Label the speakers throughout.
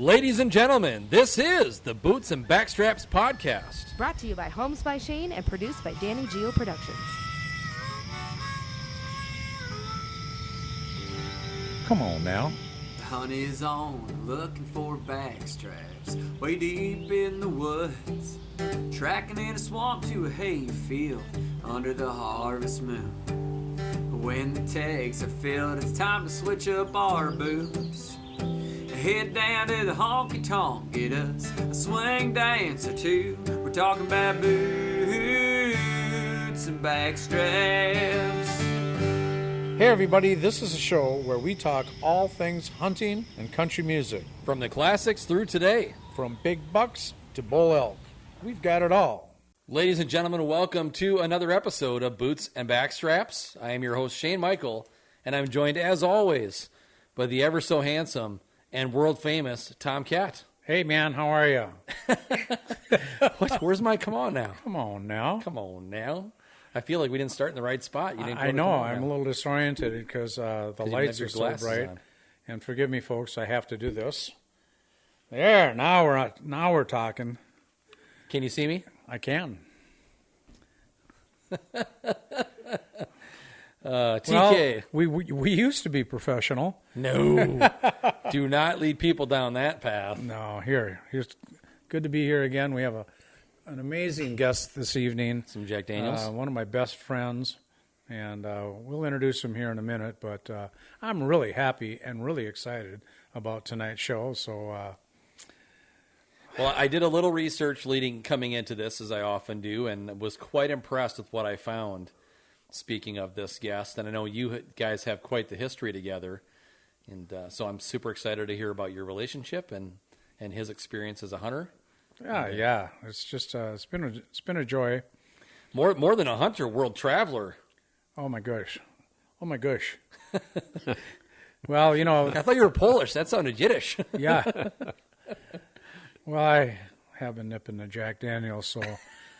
Speaker 1: Ladies and gentlemen, this is the Boots and Backstraps podcast.
Speaker 2: Brought to you by Homes by Shayne and produced by Danny Geo Productions.
Speaker 3: Come on now.
Speaker 4: The hunt is on, looking for backstraps, way deep in the woods, tracking in a swamp to a hay field under the harvest moon. When the tags are filled, it's time to switch up our boots. Head down to the honky-tonk, get us a swing dance or two. We're talking about boots and backstraps.
Speaker 3: Hey everybody, this is a show where we talk all things hunting and country music.
Speaker 1: From the classics through today.
Speaker 3: From big bucks to bull elk. We've got it all.
Speaker 1: Ladies and gentlemen, welcome to another episode of Boots and Backstraps. I am your host, Shayne Michael, and I'm joined, as always, by the ever-so-handsome and world-famous Tom Katt.
Speaker 3: Hey man, how are you?
Speaker 1: Where's my come on now?
Speaker 3: Come on now.
Speaker 1: Come on now. I feel like we didn't start in the right spot. You didn't.
Speaker 3: I know, I'm a little disoriented because the lights are so bright.
Speaker 1: On.
Speaker 3: And forgive me, folks, I have to do this. There, now we're talking.
Speaker 1: Can you see me?
Speaker 3: I can.
Speaker 1: TK.
Speaker 3: Well, we used to be professional.
Speaker 1: No. Do not lead people down that path.
Speaker 3: No, here's good to be here again. We have an amazing guest this evening.
Speaker 1: Some Jack Daniels.
Speaker 3: One of my best friends, and we'll introduce him here in a minute. But I'm really happy and really excited about tonight's show. So,
Speaker 1: well, I did a little research coming into this, as I often do, and was quite impressed with what I found. Speaking of this guest, and I know you guys have quite the history together, and so I'm super excited to hear about your relationship and his experience as a hunter.
Speaker 3: Yeah. It's just it's been a joy.
Speaker 1: More than a hunter, world traveler.
Speaker 3: Oh my gosh. Well, you know,
Speaker 1: I thought you were Polish. That sounded Yiddish.
Speaker 3: Yeah. Well, I have been nipping the Jack Daniels, so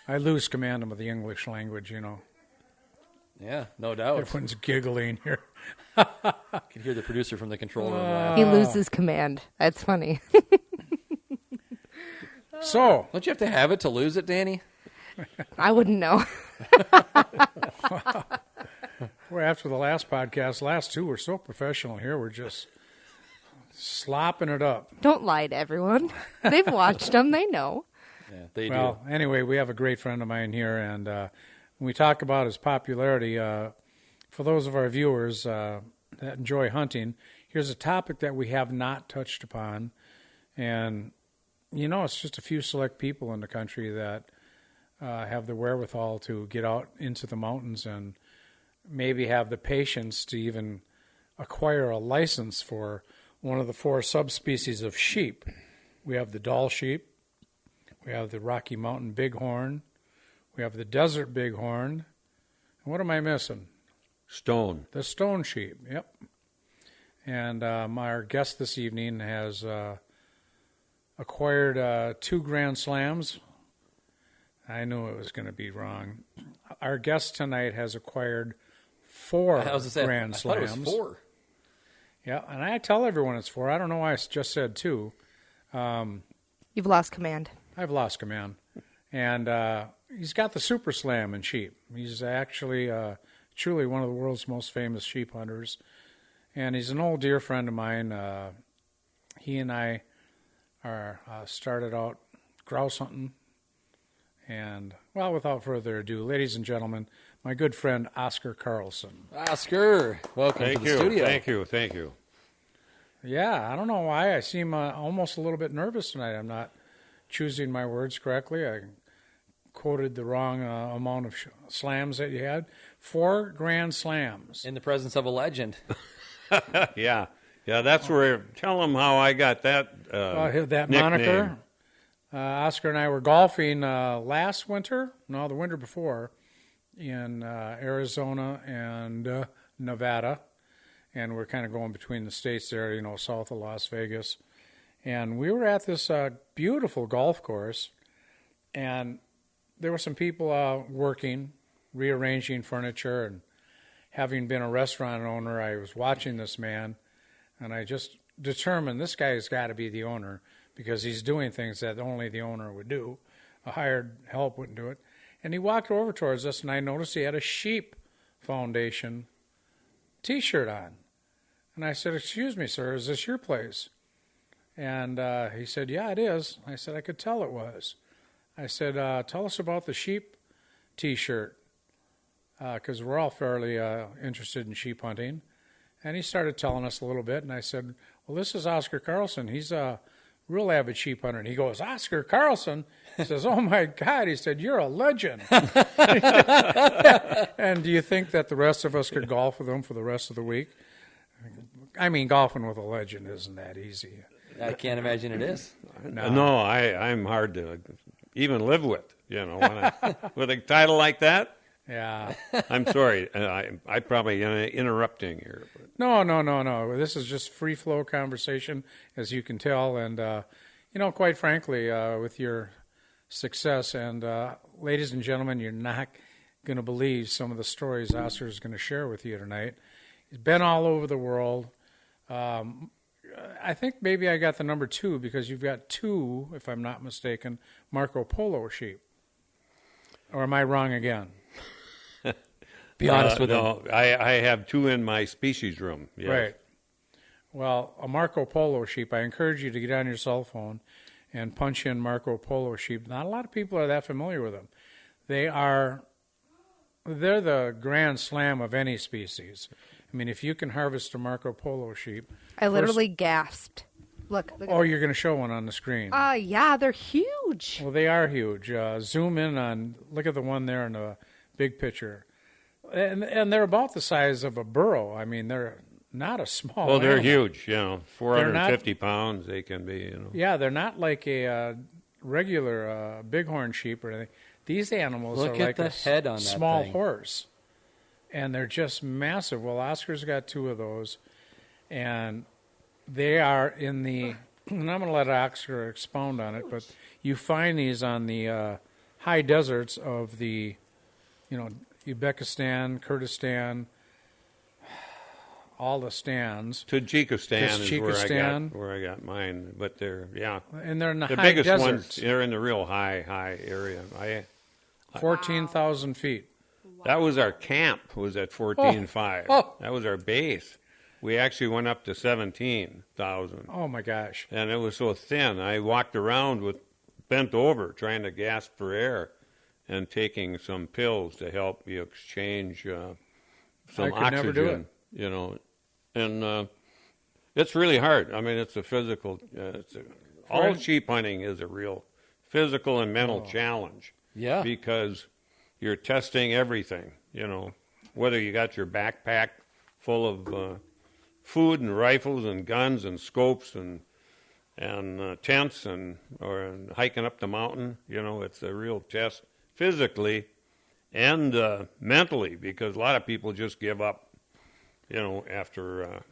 Speaker 3: I lose command of the English language. You know.
Speaker 1: Yeah, no doubt.
Speaker 3: Everyone's giggling here.
Speaker 1: You can hear the producer from the control room laugh.
Speaker 2: He loses command. That's funny.
Speaker 3: So,
Speaker 1: don't you have to have it to lose it, Danny?
Speaker 2: I wouldn't know.
Speaker 3: Well, after the last podcast, last two were so professional here. We're just slopping it up.
Speaker 2: Don't lie to everyone. They've watched them. They know.
Speaker 1: Yeah, they do.
Speaker 3: Well, anyway, we have a great friend of mine here, and when we talk about his popularity, for those of our viewers that enjoy hunting, here's a topic that we have not touched upon. And, you know, it's just a few select people in the country that have the wherewithal to get out into the mountains and maybe have the patience to even acquire a license for one of the four subspecies of sheep. We have the Dall sheep. We have the Rocky Mountain bighorn. We have the desert bighorn. And what am I missing?
Speaker 5: Stone.
Speaker 3: The stone sheep, yep. And our guest this evening has acquired 2 Grand Slams. I knew it was going to be wrong. Our guest tonight has acquired 4 Grand Slams.
Speaker 1: I thought it was 4.
Speaker 3: Yeah, and I tell everyone it's 4. I don't know why I just said 2.
Speaker 2: You've lost command.
Speaker 3: I've lost command. And he's got the Super Slam in sheep. He's actually truly one of the world's most famous sheep hunters. And he's an old dear friend of mine. He and I started out grouse hunting. And, well, without further ado, ladies and gentlemen, my good friend Oscar Carlson.
Speaker 1: Oscar, welcome to the studio.
Speaker 5: Thank you.
Speaker 3: Yeah, I don't know why. I seem almost a little bit nervous tonight. I'm not choosing my words correctly. I quoted the wrong amount of slams that you had. 4 Grand Slams.
Speaker 1: In the presence of a legend.
Speaker 5: Yeah, that's where, tell them how I got that
Speaker 3: that
Speaker 5: nickname.
Speaker 3: moniker. Oscar and I were golfing the winter before, in Arizona and Nevada. And we're kind of going between the states there, you know, south of Las Vegas. And we were at this beautiful golf course, and there were some people working, rearranging furniture, and having been a restaurant owner, I was watching this man, and I just determined this guy's got to be the owner because he's doing things that only the owner would do. A hired help wouldn't do it. And he walked over towards us, and I noticed he had a Sheep Foundation T-shirt on. And I said, "Excuse me, sir, is this your place?" And he said, "Yeah, it is." I said, "I could tell it was." I said, "Tell us about the sheep T-shirt, because we're all fairly interested in sheep hunting." And he started telling us a little bit, and I said, "Well, this is Oscar Carlson. He's a real avid sheep hunter." And he goes, "Oscar Carlson?" He says, "Oh, my God." He said, "You're a legend." And do you think that the rest of us could golf with him for the rest of the week? I mean, golfing with a legend isn't that easy.
Speaker 1: I can't imagine it is.
Speaker 5: No, I'm hard to even live with, with a title like that.
Speaker 3: Yeah.
Speaker 5: I'm sorry. I probably interrupting here. But.
Speaker 3: No. This is just free flow conversation, as you can tell. And, quite frankly, with your success, and ladies and gentlemen, you're not going to believe some of the stories Oscar is going to share with you tonight. He's been all over the world. I think maybe I got the number 2 because you've got 2, if I'm not mistaken, Marco Polo sheep. Or am I wrong again?
Speaker 1: Be honest with him.
Speaker 5: No, I have 2 in my species room. Yes.
Speaker 3: Right. Well, a Marco Polo sheep, I encourage you to get on your cell phone and punch in Marco Polo sheep. Not a lot of people are that familiar with them. They're the grand slam of any species. I mean, if you can harvest a Marco Polo sheep.
Speaker 2: I literally gasped. Look.
Speaker 3: Oh, you're going to show one on the screen.
Speaker 2: Yeah, they're huge.
Speaker 3: Well, they are huge. Zoom in on, look at the one there in the big picture. And they're about the size of a burro. I mean, they're not a small
Speaker 5: Well, they're
Speaker 3: animal.
Speaker 5: huge, 450 pounds they can be,
Speaker 3: Yeah, they're not like a regular bighorn sheep or anything. These animals
Speaker 1: Look
Speaker 3: are
Speaker 1: at
Speaker 3: like
Speaker 1: the
Speaker 3: a
Speaker 1: head on that
Speaker 3: small
Speaker 1: thing.
Speaker 3: horse. And they're just massive. Well, Oscar's got 2 of those. And they are in the, and I'm going to let Oscar expound on it, but you find these on the high deserts of the, Uzbekistan, Kurdistan, all the stands.
Speaker 5: Tajikistan is where I got mine, but they're
Speaker 3: And they're in the
Speaker 5: the
Speaker 3: high
Speaker 5: biggest
Speaker 3: deserts.
Speaker 5: ones. They're in the real high area.
Speaker 3: 14,000 feet.
Speaker 5: That was our camp. Was at 14.5.
Speaker 3: Oh.
Speaker 5: That was our base. We actually went up to 17,000.
Speaker 3: Oh my gosh!
Speaker 5: And it was so thin. I walked around bent over, trying to gasp for air, and taking some pills to help you exchange some
Speaker 3: I could never do
Speaker 5: oxygen. And it's really hard. I mean, it's a physical. All sheep hunting is a real physical and mental challenge.
Speaker 1: Yeah.
Speaker 5: Because you're testing everything. Whether you got your backpack full of food and rifles and guns and scopes and tents or hiking up the mountain. It's a real test physically and mentally, because a lot of people just give up. After a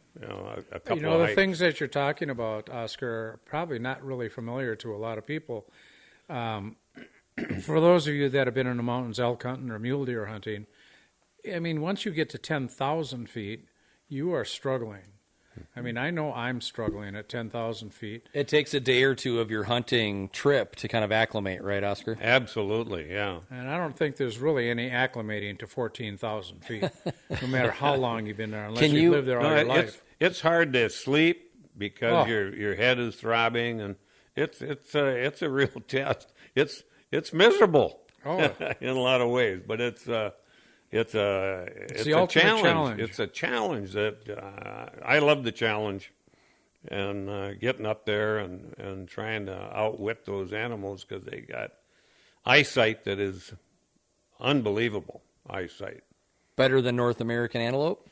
Speaker 5: couple of
Speaker 3: the
Speaker 5: hikes.
Speaker 3: things that you're talking about, Oscar, are probably not really familiar to a lot of people. For those of you that have been in the mountains elk hunting or mule deer hunting, I mean, once you get to 10,000 feet, you are struggling. I mean, I know I'm struggling at 10,000 feet.
Speaker 1: It takes a day or 2 of your hunting trip to kind of acclimate, right, Oscar?
Speaker 5: Absolutely, yeah.
Speaker 3: And I don't think there's really any acclimating to 14,000 feet, no matter how long you've been there, unless you've lived there all your life.
Speaker 5: It's hard to sleep because your head is throbbing, and it's a real test. It's miserable in a lot of ways, but it's a challenge. It's a challenge that I love the challenge, and getting up there and trying to outwit those animals because they got eyesight that is unbelievable eyesight.
Speaker 1: Better than North American antelope?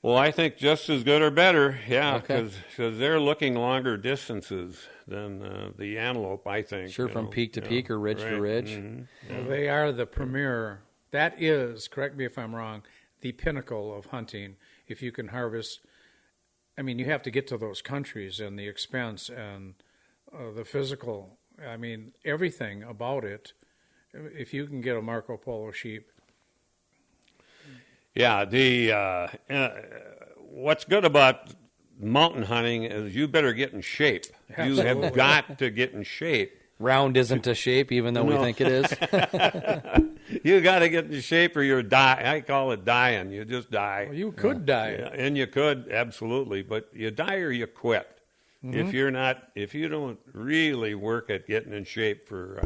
Speaker 5: Well, I think just as good or better, yeah,
Speaker 1: Okay.
Speaker 5: because they're looking longer distances than the antelope, I think.
Speaker 1: Sure, from peak to peak or ridge to ridge.
Speaker 5: Mm-hmm.
Speaker 3: Well, they are the premier. That is, correct me if I'm wrong, the pinnacle of hunting. If you can harvest, I mean, you have to get to those countries and the expense and the physical. I mean, everything about it. If you can get a Marco Polo sheep.
Speaker 5: Yeah, what's good about mountain hunting is you better get in shape. You have got to get in shape.
Speaker 1: Round isn't a shape, even though we think it is.
Speaker 5: You got to get in shape or you're die. I call it dying. You just die.
Speaker 3: Well, you could die.
Speaker 5: Yeah, and you could, absolutely. But you die or you quit. If you don't really work at getting in shape for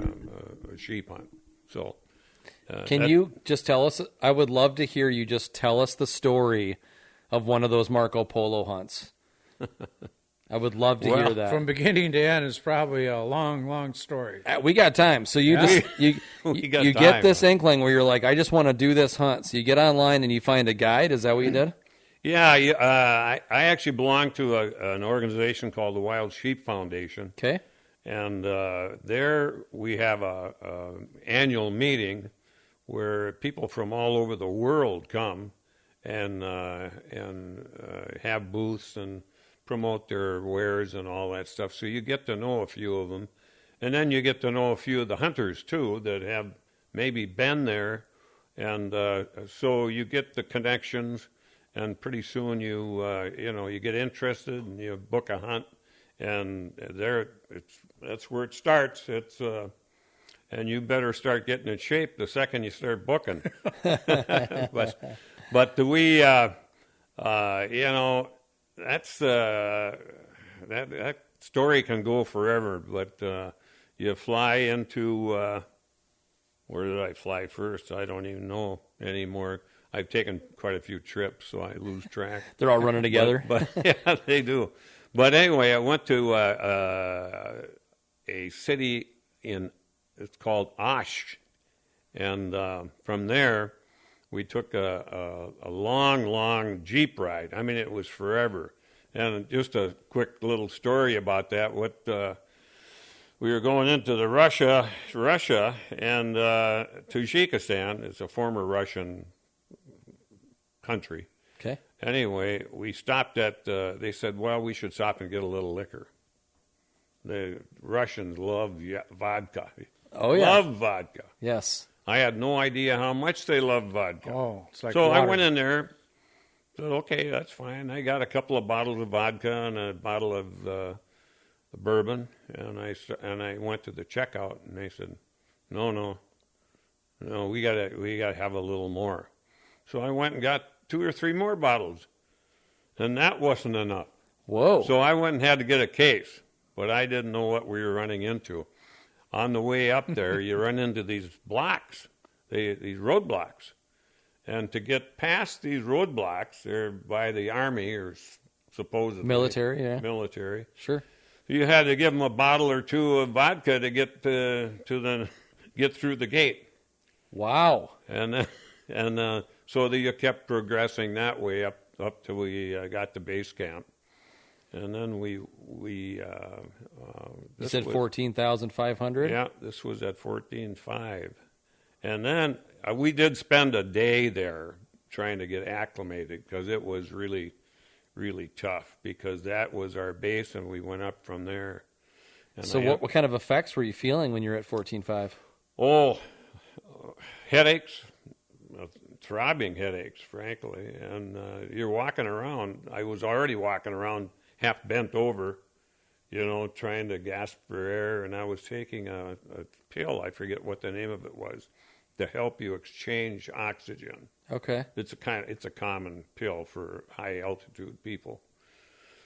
Speaker 5: a sheep hunt. So,
Speaker 1: can you just tell us? I would love to hear you just tell us the story of one of those Marco Polo hunts. I would love to hear that.
Speaker 3: From beginning to end is probably a long, long story.
Speaker 1: We got time. So you get this inkling where you're like, I just want to do this hunt. So you get online and you find a guide. Is that what you did?
Speaker 5: Yeah, I actually belong to an organization called the Wild Sheep Foundation.
Speaker 1: Okay.
Speaker 5: And there we have a annual meeting where people from all over the world come and have booths and promote their wares and all that stuff. So you get to know a few of them. And then you get to know a few of the hunters, too, that have maybe been there. And so you get the connections, and pretty soon you get interested and you book a hunt. And that's where it starts. And you better start getting in shape the second you start booking. but we, that's that story can go forever. But you fly into where did I fly first? I don't even know anymore. I've taken quite a few trips, so I lose track.
Speaker 1: They're all running together.
Speaker 5: But yeah, they do. But anyway, I went to a city it's called Osh, and from there we took a long, long Jeep ride. I mean, it was forever. And just a quick little story about that. We were going into the Russia and Tajikistan. It's a former Russian country.
Speaker 1: Okay.
Speaker 5: Anyway, we stopped at, they said, well, we should stop and get a little liquor. The Russians love vodka.
Speaker 1: Oh, yeah.
Speaker 5: Love vodka.
Speaker 1: Yes.
Speaker 5: I had no idea how much they love vodka.
Speaker 3: Oh, it's like
Speaker 5: so
Speaker 3: water.
Speaker 5: I went in there, said, okay, that's fine. I got a couple of bottles of vodka and a bottle of bourbon, and I went to the checkout, and they said, no, we gotta have a little more. So I went and got 2 or 3 more bottles, and that wasn't enough.
Speaker 1: Whoa.
Speaker 5: So I went and had to get a case, but I didn't know what we were running into. On the way up there, you run into these blocks, these roadblocks. And to get past these roadblocks, they're by the Army or supposedly.
Speaker 1: Military, yeah.
Speaker 5: Military.
Speaker 1: Sure.
Speaker 5: You had to give them a bottle or 2 of vodka to get get through the gate.
Speaker 1: Wow.
Speaker 5: And so you kept progressing that way up till we got to base camp. And then we
Speaker 1: you said 14,500?
Speaker 5: Yeah, this was at 14,500. And then we did spend a day there trying to get acclimated because it was really, really tough because that was our base and we went up from there. And
Speaker 1: so what kind of effects were you feeling when you were at 14.5?
Speaker 5: Oh, headaches, throbbing headaches, frankly. And you're walking around. I was already walking around half bent over, trying to gasp for air. And I was taking a pill, I forget what the name of it was, to help you exchange oxygen.
Speaker 1: Okay.
Speaker 5: It's a common pill for high altitude people.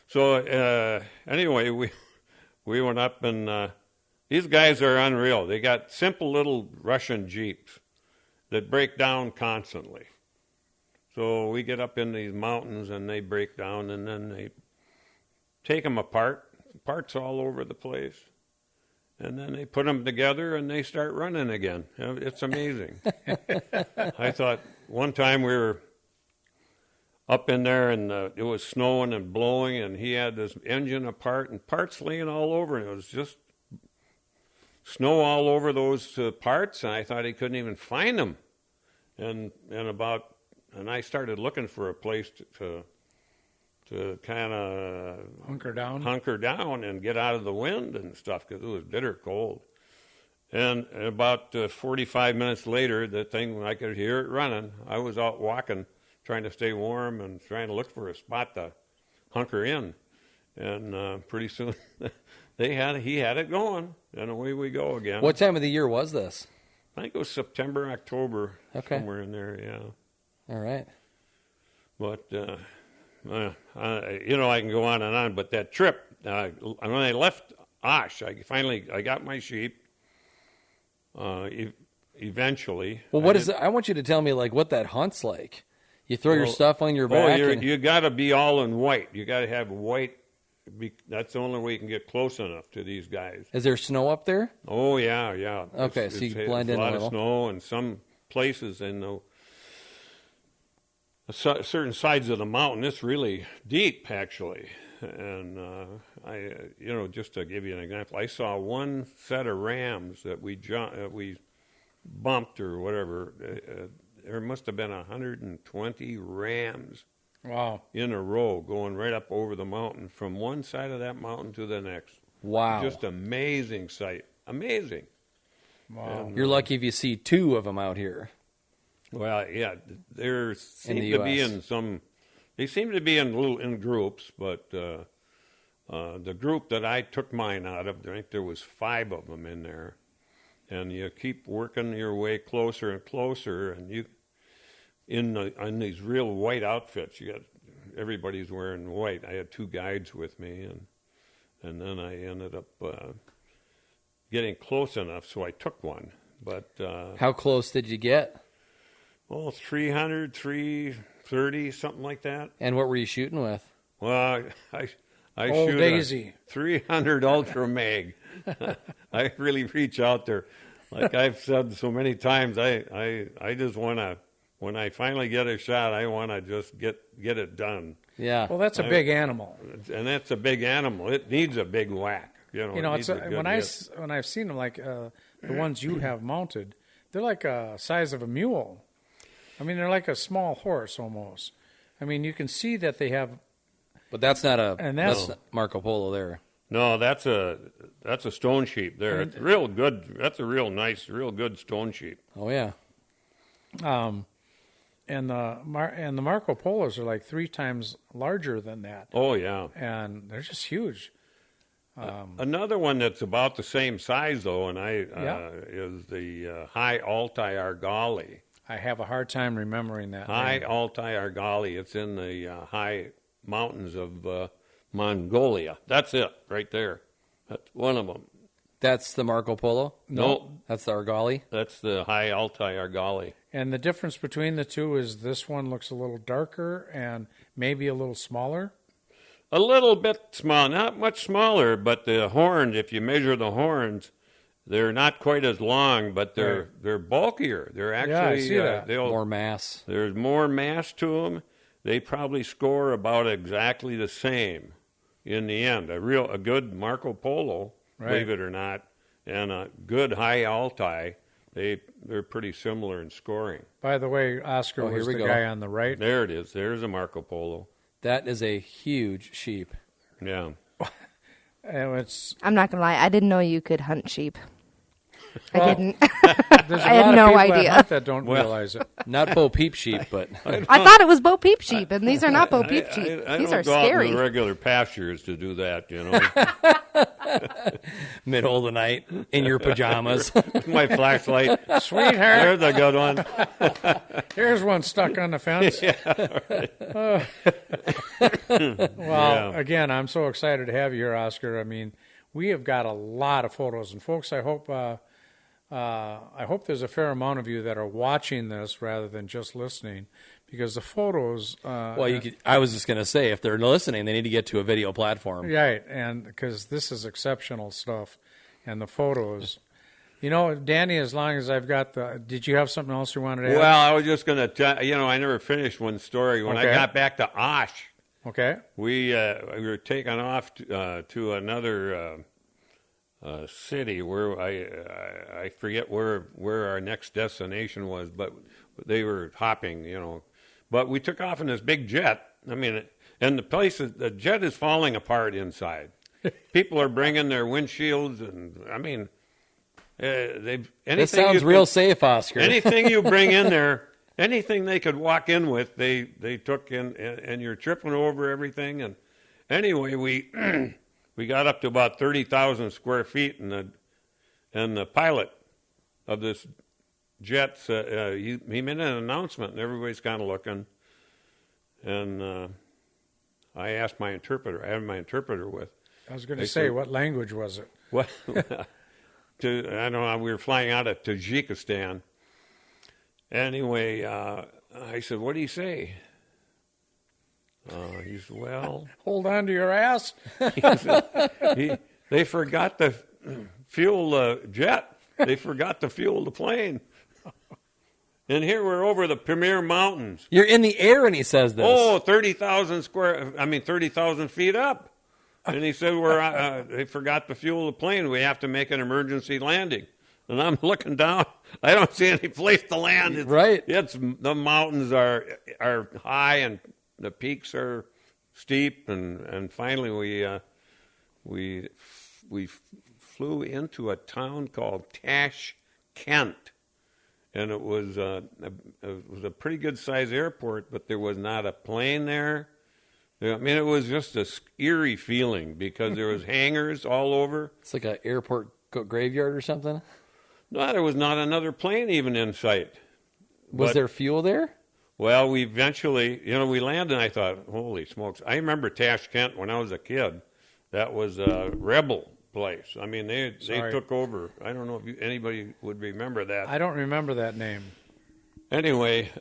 Speaker 5: So anyway, we went up and these guys are unreal. They got simple little Russian Jeeps that break down constantly. So we get up in these mountains and they break down and then they take them apart, parts all over the place. And then they put them together and they start running again. It's amazing. I thought one time we were up in there and it was snowing and blowing and he had this engine apart and parts laying all over and it was just snow all over those parts and I thought he couldn't even find them. And I started looking for a place to kind of
Speaker 3: hunker
Speaker 5: down and get out of the wind and stuff because it was bitter cold. And about 45 minutes later, the thing, I could hear it running. I was out walking, trying to stay warm and trying to look for a spot to hunker in. And pretty soon he had it going, and away we go again.
Speaker 1: What time of the year was this?
Speaker 5: I think it was September, October,
Speaker 1: Okay.
Speaker 5: somewhere in there, yeah.
Speaker 1: All right.
Speaker 5: But, I can go on, but that trip, when I left Osh, I got my sheep, eventually.
Speaker 1: Well, I want you to tell me, like, what that hunt's like. You throw your stuff on your back?
Speaker 5: You got to be all in white. You got to have white. That's the only way you can get close enough to these guys.
Speaker 1: Is there snow up there?
Speaker 5: Oh, yeah.
Speaker 1: Okay, so you blend in
Speaker 5: a lot
Speaker 1: a little.
Speaker 5: of snow, and some places in the certain sides of the mountain, it's really deep, actually. And just to give you an example, I saw one set of rams that we bumped or whatever. There must have been 120 rams.
Speaker 3: Wow.
Speaker 5: In a row, going right up over the mountain, from one side of that mountain to the next.
Speaker 1: Wow.
Speaker 5: Just amazing sight. Amazing.
Speaker 3: Wow.
Speaker 5: And,
Speaker 1: You're lucky if you see two of them out here.
Speaker 5: Well, yeah, there seem
Speaker 1: the
Speaker 5: to be
Speaker 1: US.
Speaker 5: they seem to be in groups, but the group that I took mine out of, I think there was 5 of them in there. And you keep working your way closer and closer, and you in these real white outfits. Everybody's wearing white. I had 2 guides with me, and then I ended up getting close enough, so I took one. But
Speaker 1: How close did you get?
Speaker 5: 300, 330, something like that.
Speaker 1: And what were you shooting with?
Speaker 5: Well, I
Speaker 3: Old
Speaker 5: shoot
Speaker 3: Daisy.
Speaker 5: a 300 Ultra Mag. I really reach out there. Like I've said so many times, I just want to, when I finally get a shot, I want to just get it done.
Speaker 1: Yeah.
Speaker 3: Well, that's a big animal.
Speaker 5: And that's a big animal. It needs a big whack.
Speaker 3: It's when I've seen them, like the ones you have mounted, they're like a size of a mule. I mean, they're like a small horse almost. I mean, you can see that they have.
Speaker 1: But that's not
Speaker 3: that's
Speaker 1: not Marco Polo there.
Speaker 5: No, that's a stone sheep there. It's real good. That's a real nice, real good stone sheep.
Speaker 1: Oh yeah.
Speaker 3: And the Marco Polos are like 3 times larger than that.
Speaker 5: Oh yeah.
Speaker 3: And they're just huge.
Speaker 5: Another one that's about the same size though, and is the High Altai Argali.
Speaker 3: I have a hard time remembering that.
Speaker 5: High
Speaker 3: name.
Speaker 5: Altai Argali. It's in the high mountains of Mongolia. That's it, right there. That's one of them.
Speaker 1: That's the Marco Polo?
Speaker 5: No.
Speaker 1: That's the Argali?
Speaker 5: That's the High Altai Argali.
Speaker 3: And the difference between the two is this one looks a little darker and maybe a little smaller.
Speaker 5: A little bit small, not much smaller, but the horns, if you measure the horns, they're not quite as long, but they're bulkier. They're actually
Speaker 3: I see that.
Speaker 1: More mass.
Speaker 5: There's more mass to them. They probably score about exactly the same in the end. A good Marco Polo, believe it or not, and a good High Altai, they're pretty similar in scoring.
Speaker 3: By the way, Oscar was the guy on the right.
Speaker 5: There it is. There's a Marco Polo.
Speaker 1: That is a huge sheep.
Speaker 5: Yeah.
Speaker 3: And
Speaker 2: I'm not going to lie. I didn't know you could hunt sheep.
Speaker 3: Well,
Speaker 2: I didn't.
Speaker 3: there's a
Speaker 2: I had
Speaker 3: lot
Speaker 2: no
Speaker 3: of people
Speaker 2: idea.
Speaker 3: that hunt that don't realize it.
Speaker 1: Not Bo Peep sheep, but
Speaker 2: I thought it was Bo Peep sheep, and these are not Bo Peep sheep.
Speaker 5: I
Speaker 2: These
Speaker 5: don't
Speaker 2: are
Speaker 5: go out
Speaker 2: scary.
Speaker 5: in the regular pastures to do that, you know.
Speaker 1: middle of the night in your pajamas.
Speaker 5: My flashlight.
Speaker 3: Sweetheart,
Speaker 5: There's a good one.
Speaker 3: here's one stuck on the fence. Well, again, I'm so excited to have you here, Oscar. I mean, we have got a lot of photos, and folks, I hope there's a fair amount of you that are watching this rather than just listening, because the photos.
Speaker 1: Well, I was just going to say, if they're listening, they need to get to a video platform.
Speaker 3: Right, and because this is exceptional stuff, and the photos. You know, Danny, as long as I've got did you have something else you wanted to add?
Speaker 5: Well, I was just going to tell I never finished one story. When I got back to Osh,
Speaker 3: okay,
Speaker 5: we were taking off to another city where I forget where our next destination was, but they were hopping, But we took off in this big jet. I mean, and the jet is falling apart inside. People are bringing their windshields, and I mean,
Speaker 1: This sounds real safe, Oscar.
Speaker 5: Anything you bring in there, anything they could walk in with, they took in, and you're tripping over everything, Anyway, we we got up to about 30,000 square feet, and the pilot of this jet he made an announcement, and everybody's kind of looking. And I asked my interpreter. I had my interpreter with.
Speaker 3: I was going to say, what language was it?
Speaker 5: What? I don't know. We were flying out of Tajikistan. Anyway, I said, "What do you say?" He said, "Well,
Speaker 3: Hold on to your ass.
Speaker 5: he said, they forgot to fuel the jet. They forgot to fuel the plane. And here we're over the Premier Mountains.
Speaker 1: You're in the air, and he says this.
Speaker 5: Oh, 30,000 feet up." And he said, they forgot to fuel the plane. We have to make an emergency landing. And I'm looking down. I don't see any place to land.
Speaker 1: Right.
Speaker 5: The mountains are high and the peaks are steep. And finally we flew into a town called Tashkent. And it was a pretty good sized airport, but there was not a plane there. I mean, it was just a eerie feeling because there was hangars all over.
Speaker 1: It's like an airport graveyard or something.
Speaker 5: No, there was not another plane even in sight.
Speaker 1: Was there fuel there?
Speaker 5: Well, we eventually, we landed, and I thought, holy smokes. I remember Tashkent when I was a kid. That was a rebel place. I mean, they took over. I don't know if anybody would remember that.
Speaker 3: I don't remember that name.
Speaker 5: Anyway,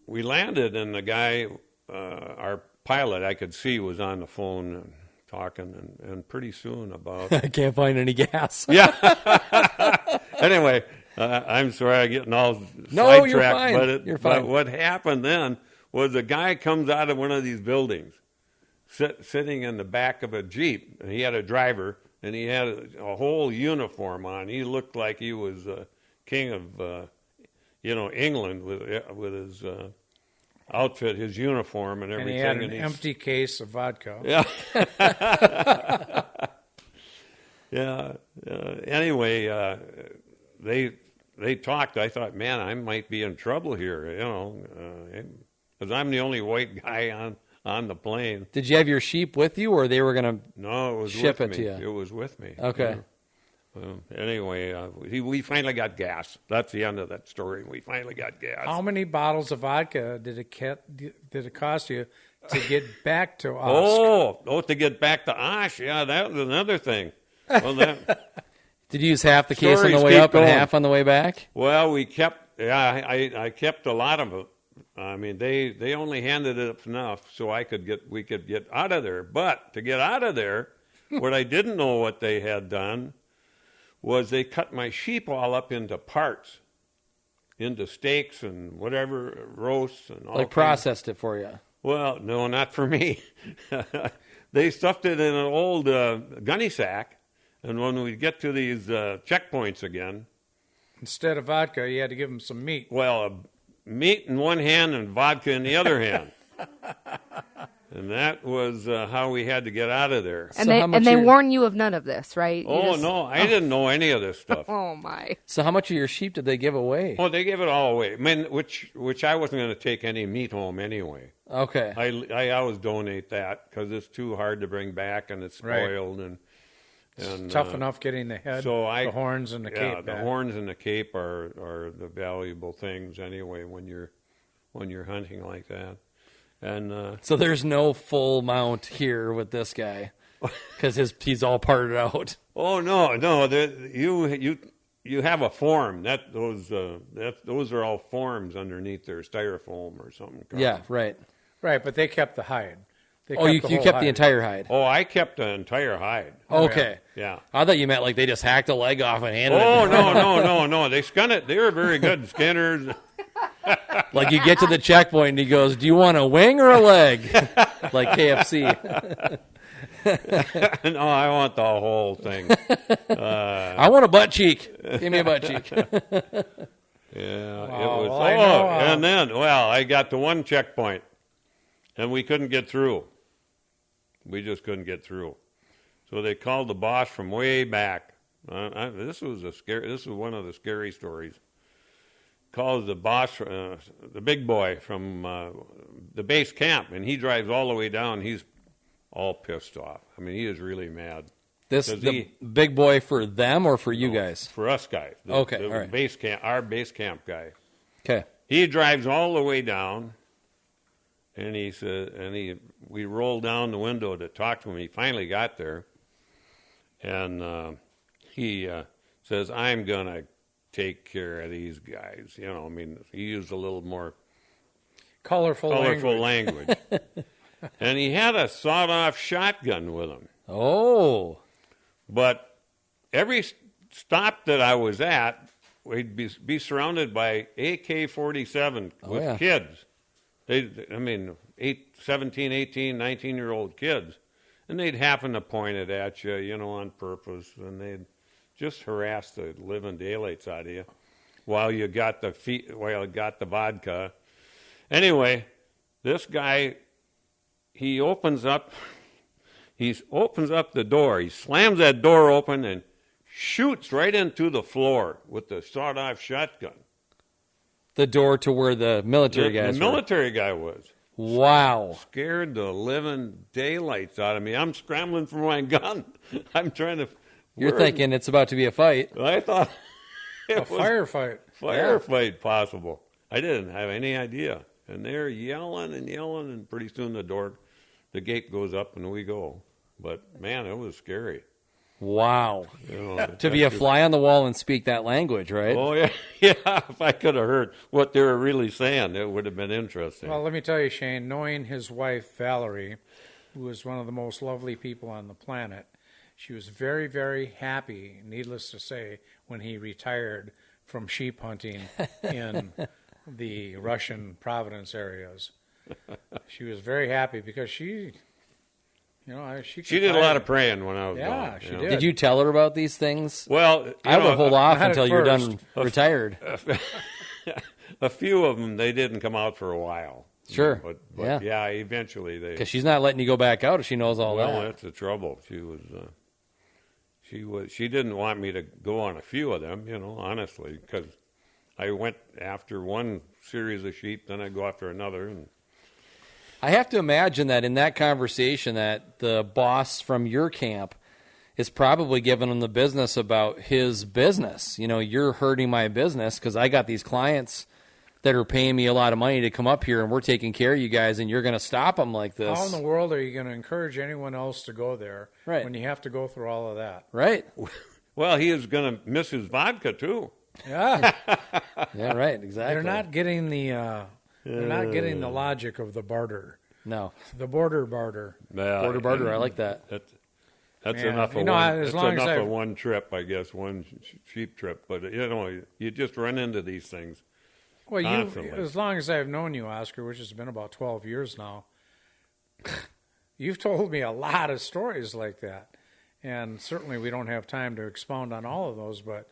Speaker 5: we landed, and the guy, our pilot, I could see was on the phone and talking, and pretty soon about...
Speaker 1: I can't find any gas.
Speaker 5: Yeah. Anyway, I'm sorry I'm getting all
Speaker 1: No, you're
Speaker 5: sidetracked.
Speaker 1: fine. You're fine.
Speaker 5: But what happened then was a guy comes out of one of these buildings, sitting in the back of a Jeep, and he had a driver, and he had a whole uniform on. He looked like he was king of, England with his... outfit, his uniform, and everything.
Speaker 3: And he had an empty case of vodka.
Speaker 5: Yeah. Yeah. Anyway, they talked. I thought, man, I might be in trouble here, because I'm the only white guy on the plane.
Speaker 1: Did you have your sheep with you, or they were going to
Speaker 5: No, it was
Speaker 1: ship
Speaker 5: with
Speaker 1: it
Speaker 5: me.
Speaker 1: to you?
Speaker 5: It was with me.
Speaker 1: Okay.
Speaker 5: Yeah. Anyway, we finally got gas. That's the end of that story. We finally got gas.
Speaker 3: How many bottles of vodka did it cost you to get back to Osk?
Speaker 5: Oh, to get back to Osh. Yeah, that was another thing. Well,
Speaker 1: Did you use half the case on the
Speaker 5: Stories
Speaker 1: way
Speaker 5: keep
Speaker 1: up and
Speaker 5: going.
Speaker 1: half on the way back?
Speaker 5: Well, we kept. Yeah, I kept a lot of it. I mean, they only handed it enough so we could get out of there. But to get out of there, what I didn't know what they had done was they cut my sheep all up into parts, into steaks and whatever, roasts and all.
Speaker 1: Like processed it for you?
Speaker 5: Well, no, not for me. They stuffed it in an old gunny sack, and when we get to these checkpoints again...
Speaker 3: Instead of vodka, you had to give them some meat.
Speaker 5: Well, meat in one hand and vodka in the other hand. And that was how we had to get out of there.
Speaker 2: And they warn you of none of this, right?
Speaker 5: No, I didn't know any of this stuff.
Speaker 2: Oh my!
Speaker 1: So how much of your sheep did they give away?
Speaker 5: Oh, they gave it all away. I mean, which I wasn't going to take any meat home anyway.
Speaker 1: Okay.
Speaker 5: I always donate that because it's too hard to bring back and it's spoiled and
Speaker 3: it's tough enough getting the head, the horns, and the cape.
Speaker 5: Yeah, the horns and the cape are the valuable things anyway when you're hunting like that. And
Speaker 1: so there's no full mount here with this guy because he's all parted out.
Speaker 5: Oh no! You have a form. Those are all forms underneath their styrofoam or something.
Speaker 1: Yeah, right.
Speaker 3: Right, but they kept the hide.
Speaker 1: You kept the entire hide.
Speaker 5: Oh, I kept the entire hide.
Speaker 1: Okay.
Speaker 5: Yeah.
Speaker 1: I thought you meant like they just hacked a leg off and handed it.
Speaker 5: Oh no! They skinned it. They were very good skinners.
Speaker 1: Like you get to the checkpoint and he goes, "Do you want a wing or a leg?" Like KFC.
Speaker 5: No, I want the whole thing.
Speaker 1: I want a butt cheek. Give me a butt cheek.
Speaker 5: Yeah,
Speaker 3: Wow,
Speaker 5: it was.
Speaker 3: well,
Speaker 5: And then, I got to one checkpoint, and we couldn't get through. We just couldn't get through. So they called the boss from way back. This was one of the scary stories. Calls the boss, the big boy from the base camp, and he drives all the way down. He's all pissed off. I mean, he is really mad.
Speaker 1: The big boy for them or for you guys?
Speaker 5: For us guys.
Speaker 1: Okay, all right.
Speaker 5: Base camp, our base camp guy.
Speaker 1: Okay.
Speaker 5: He drives all the way down, and he said, we rolled down the window to talk to him. He finally got there, and he says, "I'm gonna take care of these guys." You know, I mean, he used a little more
Speaker 3: Colorful
Speaker 5: language. And he had a sawed-off shotgun with him.
Speaker 1: Oh.
Speaker 5: But every stop that I was at, we'd be surrounded by AK-47 with kids. 17, 18, 19-year-old kids. And they'd happen to point it at you, you know, on purpose. And they'd just harass the living daylights out of you while you got the vodka. Anyway, this guy, he opens up the door. He slams that door open and shoots right into the floor with the sawed-off shotgun.
Speaker 1: The door to where the military guys
Speaker 5: The military guy was.
Speaker 1: Wow.
Speaker 5: Scared the living daylights out of me. I'm scrambling for my gun. I'm trying to...
Speaker 1: You're thinking it's about to be a fight.
Speaker 5: I thought
Speaker 3: a firefight.
Speaker 5: Firefight possible. I didn't have any idea. And they're yelling, and pretty soon the gate goes up and we go. But, man, it was scary.
Speaker 1: Wow.
Speaker 5: You know,
Speaker 1: to be a fly on the wall and speak that language, right?
Speaker 5: Oh, yeah. Yeah, if I could have heard what they were really saying, it would have been interesting.
Speaker 3: Well, let me tell you, Shayne, knowing his wife, Valerie, who is one of the most lovely people on the planet, she was very, very happy, needless to say, when he retired from sheep hunting in the Russian Providence areas. She was very happy because she did
Speaker 5: a lot of praying when I was gone.
Speaker 3: Yeah, she did.
Speaker 1: Did you tell her about these things?
Speaker 5: Well,
Speaker 1: I would hold off until you're done
Speaker 3: first.
Speaker 1: retired.
Speaker 5: A few of them, they didn't come out for a while.
Speaker 1: Sure.
Speaker 5: But yeah, eventually they...
Speaker 1: Because she's not letting you go back out if she knows all
Speaker 5: Well,
Speaker 1: that.
Speaker 5: that's the trouble. She didn't want me to go on a few of them, you know, honestly, because I went after one series of sheep, then I'd go after another. And
Speaker 1: I have to imagine that in that conversation that the boss from your camp is probably giving him the business about his business. You know, you're hurting my business because I got these clients that are paying me a lot of money to come up here and we're taking care of you guys and you're going to stop them like this.
Speaker 3: How in the world are you going to encourage anyone else to go there when you have to go through all of that?
Speaker 1: Right.
Speaker 5: Well, he is going to miss his vodka, too.
Speaker 3: Yeah.
Speaker 1: Yeah, right, exactly.
Speaker 3: They're not getting the logic of the barter.
Speaker 1: No.
Speaker 3: The border barter.
Speaker 1: Border barter, I like that.
Speaker 5: That's
Speaker 3: Man,
Speaker 5: enough
Speaker 3: you
Speaker 5: of
Speaker 3: know,
Speaker 5: one.
Speaker 3: as
Speaker 5: That's
Speaker 3: long as
Speaker 5: enough
Speaker 3: I've-
Speaker 5: of one trip, I guess, one sheep trip. But you know, you just run into these things.
Speaker 3: Well,
Speaker 5: constantly.
Speaker 3: as long as I've known you, Oscar, which has been about 12 years now, you've told me a lot of stories like that. And certainly we don't have time to expound on all of those, but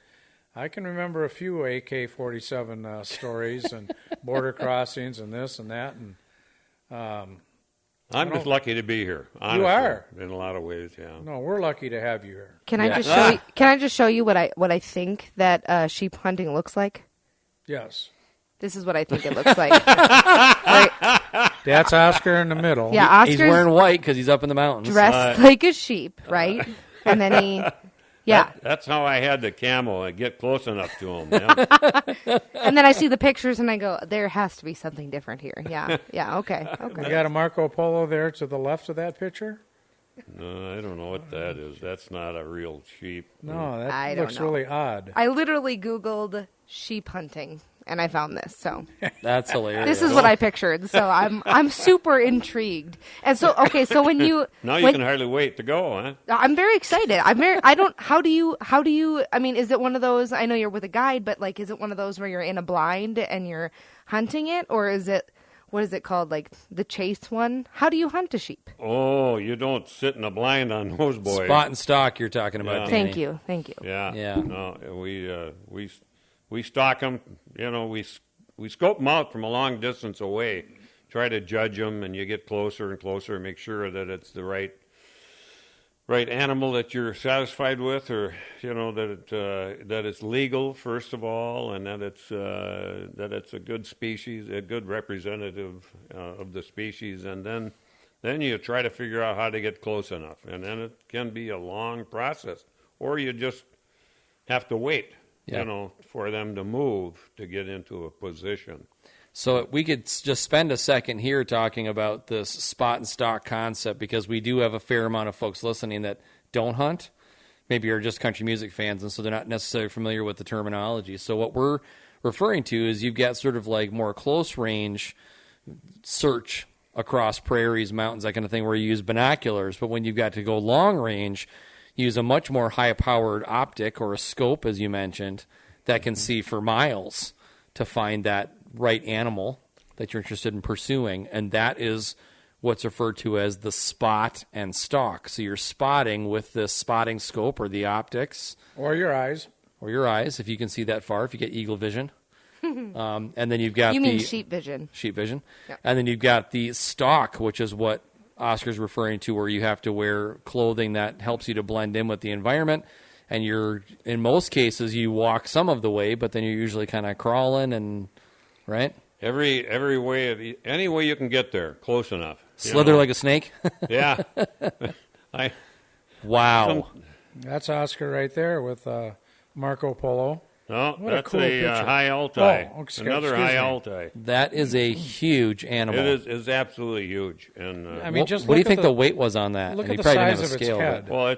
Speaker 3: I can remember a few AK-47 stories and border crossings and this and that. And
Speaker 5: I'm just lucky to be here. Honestly,
Speaker 3: You are.
Speaker 5: in a lot of ways. Yeah.
Speaker 3: no, we're lucky to have you here.
Speaker 2: Can I just show you? Can I just show you what I think that sheep hunting looks like?
Speaker 3: Yes.
Speaker 2: This is what I think it looks like. Right.
Speaker 3: That's Oscar in the middle.
Speaker 2: Yeah, Oscar's
Speaker 1: He's wearing white because he's up in the mountains.
Speaker 2: dressed like a sheep, right? And then he, yeah.
Speaker 5: That's how I had the camel. I get close enough to him. Yeah.
Speaker 2: And then I see the pictures and I go, there has to be something different here. Yeah, yeah, okay.
Speaker 3: We got a Marco Polo there to the left of that picture?
Speaker 5: No, I don't know what that is. That's not a real sheep.
Speaker 3: No, that
Speaker 2: I don't
Speaker 3: looks
Speaker 2: know.
Speaker 3: really odd.
Speaker 2: I literally Googled sheep hunting and I found this. So
Speaker 1: That's hilarious.
Speaker 2: this is what I pictured. So I'm super intrigued. And so okay, so when you
Speaker 5: Now you can hardly wait to go, huh?
Speaker 2: I'm very excited. How do you I mean, is it one of those, I know you're with a guide, but like is it one of those where you're in a blind and you're hunting it, or is it, what is it called, like the chase one? How do you hunt a sheep?
Speaker 5: Oh, you don't sit in a blind on those boys.
Speaker 1: Spot and stock you're talking about.
Speaker 5: Yeah.
Speaker 1: Danny.
Speaker 2: Thank you.
Speaker 5: Yeah.
Speaker 1: Yeah.
Speaker 5: No, we stalk them. You know, we scope them out from a long distance away. Try to judge them, and you get closer and closer. Make sure that it's the right animal that you're satisfied with, or you know that it's legal first of all, and that it's a good species, a good representative of the species, and then Then you try to figure out how to get close enough, and then it can be a long process. Or you just have to wait, for them to move to get into a position.
Speaker 1: So we could just spend a second here talking about this spot and stock concept, because we do have a fair amount of folks listening that don't hunt. Maybe are just country music fans, and so they're not necessarily familiar with the terminology. So what we're referring to is you've got sort of like more close range search across prairies, mountains, that kind of thing, where you use binoculars. But when you've got to go long range, you use a much more high-powered optic or a scope, as you mentioned, that can see for miles to find that right animal that you're interested in pursuing. And that is what's referred to as the spot and stalk. So you're spotting with this spotting scope or the optics.
Speaker 3: Or your eyes.
Speaker 1: Or your eyes, if you can see that far, if you get eagle vision. And then you've got
Speaker 2: You mean sheep vision.
Speaker 1: Sheep vision.
Speaker 2: Yeah.
Speaker 1: And then you've got the stalk, which is what Oscar's referring to, where you have to wear clothing that helps you to blend in with the environment. And you're, in most cases, you walk some of the way, but then you're usually kind of crawling and, right?
Speaker 5: Every way, any way you can get there, close enough.
Speaker 1: Slither like a snake?
Speaker 5: Yeah.
Speaker 1: Wow.
Speaker 3: That's Oscar right there with Marco Polo.
Speaker 5: No,
Speaker 3: What a
Speaker 5: that's
Speaker 3: cool
Speaker 5: a
Speaker 3: picture.
Speaker 5: high altai.
Speaker 3: Oh,
Speaker 5: Another high altai.
Speaker 1: That is a huge animal.
Speaker 5: It is absolutely huge. And
Speaker 3: I mean, just
Speaker 1: what do you
Speaker 3: look
Speaker 1: think
Speaker 3: at
Speaker 1: the weight was on that?
Speaker 3: look
Speaker 1: And
Speaker 3: at
Speaker 1: he
Speaker 3: the
Speaker 1: probably didn't
Speaker 3: size
Speaker 1: have a
Speaker 3: of its
Speaker 1: scale,
Speaker 3: head.
Speaker 5: well,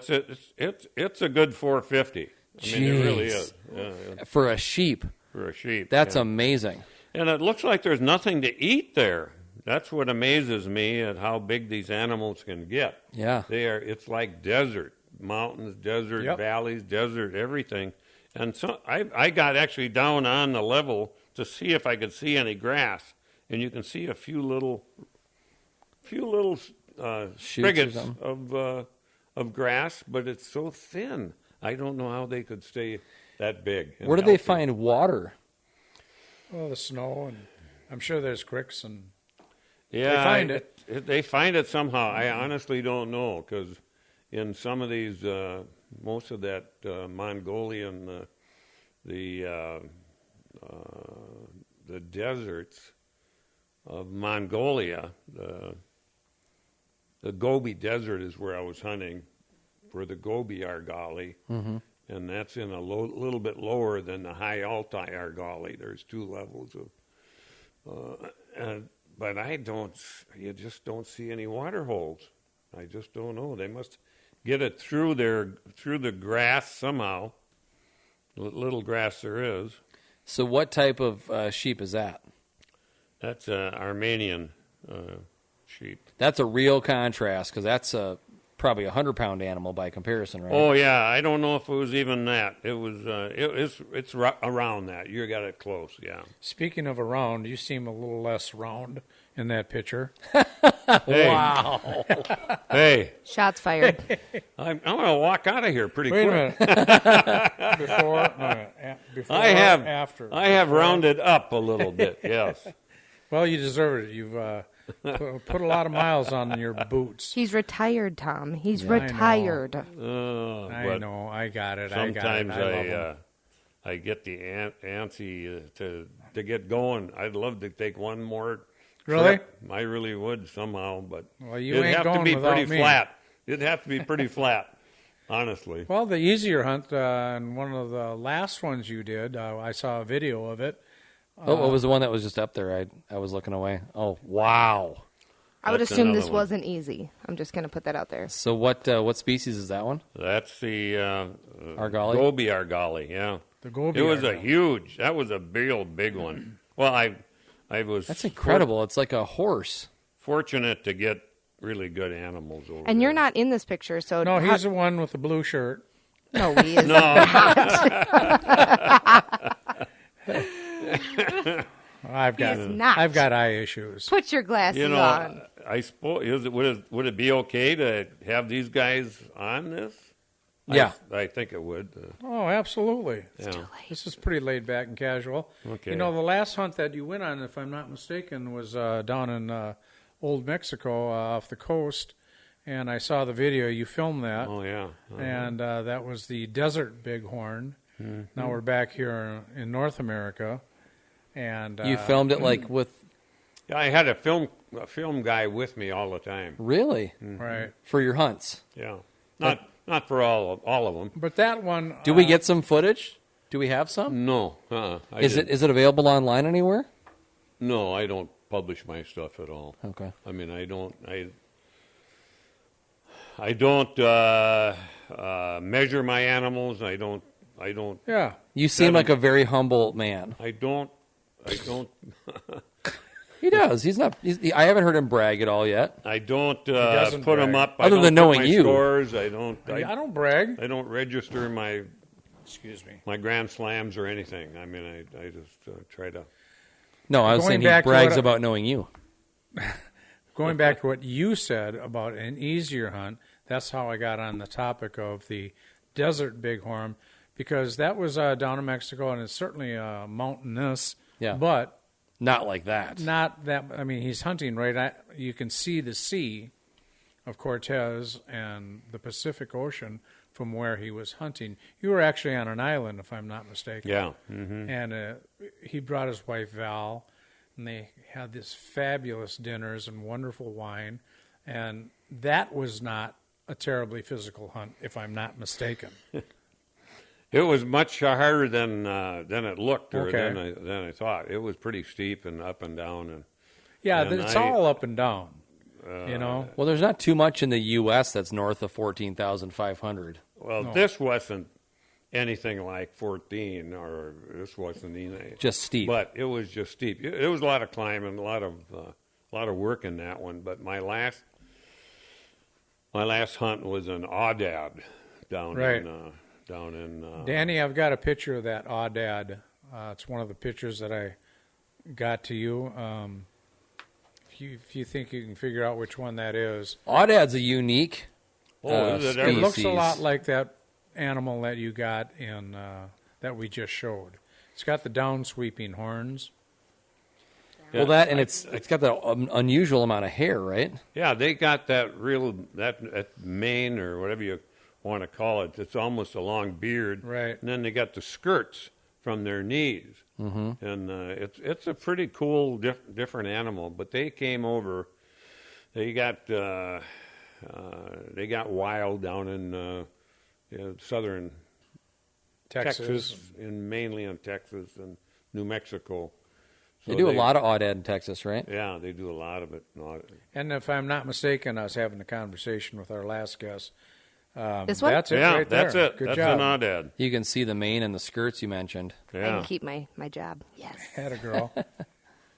Speaker 5: it's a good 450. I mean, it really
Speaker 1: Jeez.
Speaker 5: is. Yeah,
Speaker 1: but for a sheep,
Speaker 5: for a sheep.
Speaker 1: that's
Speaker 5: yeah.
Speaker 1: amazing.
Speaker 5: And it looks like there's nothing to eat there. That's what amazes me at how big these animals can get.
Speaker 1: Yeah.
Speaker 5: It's like desert, mountains, desert,
Speaker 3: Yep.
Speaker 5: valleys, desert, everything. And so I got actually down on the level to see if I could see any grass, and you can see a few little spigots of grass, but it's so thin. I don't know how they could stay that big.
Speaker 1: Where do they find water?
Speaker 3: Well, the snow, and I'm sure there's creeks, and
Speaker 5: Yeah,
Speaker 3: they find it.
Speaker 5: They find it somehow. I honestly don't know, because in some of these, most of that Mongolian, the deserts of Mongolia, the Gobi Desert is where I was hunting for the Gobi Argali, and that's in a little bit lower than the high Altai Argali. There's two levels of, but you just don't see any water holes. I just don't know. They must get it through the grass somehow. Little grass there is.
Speaker 1: So what type of sheep is that?
Speaker 5: That's Armenian sheep.
Speaker 1: That's a real contrast, because that's probably a 100-pound animal by comparison, right?
Speaker 5: Oh yeah, I don't know if it was even that. It was. It's around that. You got it close. Yeah.
Speaker 3: Speaking of around, you seem a little less round in that picture.
Speaker 5: Hey,
Speaker 1: Wow.
Speaker 5: hey,
Speaker 2: Shots fired.
Speaker 5: I'm going to walk out of here pretty
Speaker 3: Wait
Speaker 5: quick.
Speaker 3: a minute. Before
Speaker 5: I have
Speaker 3: after.
Speaker 5: I have rounded up a little bit. Yes.
Speaker 3: Well, you deserve it. You've put a lot of miles on your boots.
Speaker 2: He's retired, Tom. He's
Speaker 3: Yeah, I know.
Speaker 2: retired.
Speaker 3: I
Speaker 5: But
Speaker 3: know. I got it.
Speaker 5: sometimes
Speaker 3: I love 'em.
Speaker 5: I get the antsy to get going. I'd love to take one more.
Speaker 3: Really?
Speaker 5: Trip. I really would somehow, but
Speaker 3: Well, you
Speaker 5: it'd
Speaker 3: ain't
Speaker 5: have to
Speaker 3: going
Speaker 5: be
Speaker 3: without
Speaker 5: pretty
Speaker 3: me.
Speaker 5: flat. It'd have to be pretty flat, honestly.
Speaker 3: Well, the easier hunt, and one of the last ones you did, I saw a video of it.
Speaker 1: What was the one that was just up there? I was looking away. Oh, wow.
Speaker 2: I would
Speaker 5: That's
Speaker 2: assume
Speaker 5: another
Speaker 2: this
Speaker 5: one.
Speaker 2: wasn't easy. I'm just going to put that out there.
Speaker 1: So what species is that one?
Speaker 5: That's the
Speaker 1: Argali?
Speaker 5: Gobi Argali. Yeah,
Speaker 3: The Gobi
Speaker 5: it was
Speaker 3: Argali.
Speaker 5: that was a big one. Well, I was
Speaker 1: That's incredible. It's like a horse.
Speaker 5: fortunate to get really good animals over
Speaker 2: And you're
Speaker 5: there.
Speaker 2: not in this picture, so
Speaker 3: No, he's the one with the blue shirt.
Speaker 2: no, he is
Speaker 5: No.
Speaker 3: I've got
Speaker 2: He's not.
Speaker 3: I've got eye issues.
Speaker 2: Put your glasses
Speaker 5: You know,
Speaker 2: on.
Speaker 5: I suppose would it be okay to have these guys on this?
Speaker 1: Yeah.
Speaker 5: I think it would.
Speaker 3: Oh, absolutely.
Speaker 5: Yeah.
Speaker 3: This is pretty laid back and casual.
Speaker 5: Okay.
Speaker 3: You know, the last hunt that you went on, if I'm not mistaken, was down in Old Mexico off the coast, and I saw the video. You filmed that,
Speaker 5: Oh yeah.
Speaker 3: and that was the desert bighorn. Now we're back here in North America, and
Speaker 1: You filmed it like with
Speaker 5: Yeah, I had a film guy with me all the time.
Speaker 1: Really?
Speaker 3: Right.
Speaker 1: For your hunts?
Speaker 5: Yeah, not for all of them.
Speaker 3: But that one.
Speaker 1: Do we get some footage? Do we have some?
Speaker 5: No.
Speaker 1: Is it available online anywhere?
Speaker 5: No, I don't publish my stuff at all.
Speaker 1: Okay.
Speaker 5: I mean, I don't measure my animals. I don't.
Speaker 3: Yeah.
Speaker 1: You seem like a very humble man.
Speaker 5: I don't.
Speaker 1: He does. I haven't heard him brag at all yet.
Speaker 5: I don't
Speaker 3: doesn't
Speaker 5: put them
Speaker 3: brag.
Speaker 5: up.
Speaker 1: Other
Speaker 5: I don't
Speaker 1: than
Speaker 5: put
Speaker 1: knowing
Speaker 5: my
Speaker 1: you.
Speaker 5: scores. I don't.
Speaker 3: I don't brag.
Speaker 5: I don't register my
Speaker 3: Excuse me.
Speaker 5: grand slams or anything. I mean, I just try to.
Speaker 1: No, I was
Speaker 3: Going
Speaker 1: saying he
Speaker 3: back to
Speaker 1: brags
Speaker 3: what I-
Speaker 1: about knowing you.
Speaker 3: Going back to what you said about an easier hunt, that's how I got on the topic of the desert bighorn, because that was down in Mexico, and it's certainly mountainous,
Speaker 1: Yeah.
Speaker 3: but
Speaker 1: Not like that.
Speaker 3: not that. I mean, he's hunting you can see the sea of Cortez and the Pacific Ocean from where he was hunting. You were actually on an island, if I'm not mistaken.
Speaker 5: Yeah. Mm-hmm.
Speaker 3: And he brought his wife Val, and they had this fabulous dinners and wonderful wine, and that was not a terribly physical hunt, if I'm not mistaken.
Speaker 5: It was much harder than it looked, or
Speaker 3: Okay.
Speaker 5: than I thought. It was pretty steep and up and down, and
Speaker 3: Yeah,
Speaker 5: And
Speaker 3: it's all up and down, you know.
Speaker 1: Well, there's not too much in the U.S. that's north of 14,500.
Speaker 5: well,
Speaker 3: No.
Speaker 5: this wasn't anything like 14, or this wasn't
Speaker 1: Just steep.
Speaker 5: But it was just steep. It was a lot of climbing, a lot of work in that one. But my last hunt was an Aoudad down
Speaker 3: Right.
Speaker 5: in
Speaker 3: Danny, I've got a picture of that Aoudad. It's one of the pictures that I got to you. If you think you can figure out which one that is.
Speaker 1: Aoudad's a unique
Speaker 5: is it
Speaker 3: It
Speaker 5: ever?
Speaker 3: looks a
Speaker 1: species.
Speaker 3: lot like that animal that you got in that we just showed. It's got the down sweeping horns.
Speaker 1: Well, that and it's got that unusual amount of hair, right?
Speaker 5: Yeah, they got that mane or whatever you want to call it. It's almost a long beard,
Speaker 3: Right.
Speaker 5: And then they got the skirts from their knees, and it's a pretty cool different animal. But they came over. They got wild down in southern Texas, mainly in Texas and New Mexico. So
Speaker 1: They do a lot of Aoudad in Texas, right?
Speaker 5: Yeah, they do a lot of it.
Speaker 3: And if I'm not mistaken, I was having a conversation with our last guest.
Speaker 2: This one?
Speaker 3: That's it
Speaker 5: Yeah,
Speaker 3: right there.
Speaker 5: that's it.
Speaker 3: Good
Speaker 5: That's
Speaker 3: job.
Speaker 5: an Aoudad.
Speaker 1: You can see the mane and the skirts you mentioned.
Speaker 2: I
Speaker 5: Yeah.
Speaker 2: can keep my job. Yes.
Speaker 3: Had a girl.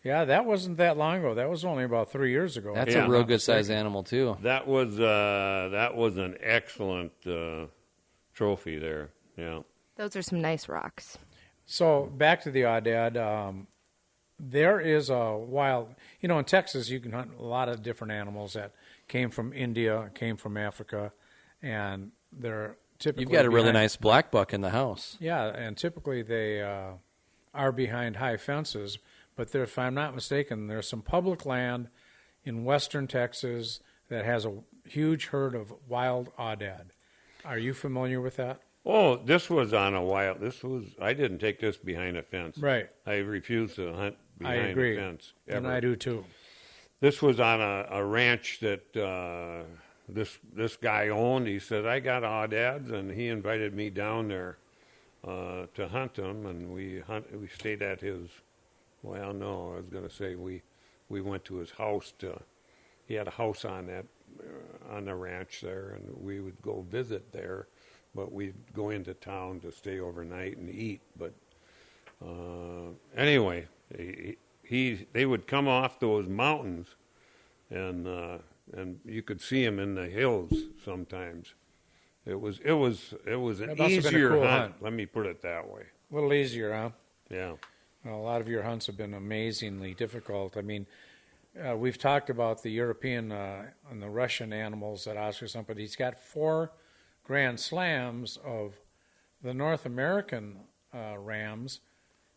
Speaker 3: Yeah, that wasn't that long ago. That was only about 3 years ago.
Speaker 1: That's
Speaker 5: Yeah.
Speaker 1: a real good sized animal too.
Speaker 5: That was an excellent trophy there. Yeah.
Speaker 2: Those are some nice rocks.
Speaker 3: So back to the Aoudad. There is a wild, in Texas you can hunt a lot of different animals that came from India, came from Africa, and they're typically
Speaker 1: You've got a really
Speaker 3: behind-
Speaker 1: nice black buck in the house.
Speaker 3: Yeah, and typically they are behind high fences. But if I'm not mistaken, there's some public land in western Texas that has a huge herd of wild Aoudad. Are you familiar with that?
Speaker 5: Oh, this was on a wild. I didn't take this behind a fence.
Speaker 3: Right.
Speaker 5: I refuse to hunt
Speaker 3: I
Speaker 5: behind
Speaker 3: agree.
Speaker 5: a fence.
Speaker 3: And
Speaker 5: Ever.
Speaker 3: I do too.
Speaker 5: This was on a ranch that this guy owned. He said, I got Aoudads, and he invited me down there to hunt them, and we stayed at his. Well, no, I was going to say we went to his house. He had a house on the ranch there, and we would go visit there, but we'd go into town to stay overnight and eat. But anyway, they would come off those mountains, and you could see him in the hills sometimes. It was an
Speaker 3: That must have been a
Speaker 5: easier
Speaker 3: cool
Speaker 5: hunt.
Speaker 3: hunt.
Speaker 5: Let me put it that way.
Speaker 3: A little easier, huh?
Speaker 5: Yeah.
Speaker 3: Well, a lot of your hunts have been amazingly difficult. I mean, we've talked about the European and the Russian animals that Oscar's hunt, but he's got 4 Grand Slams of the North American rams.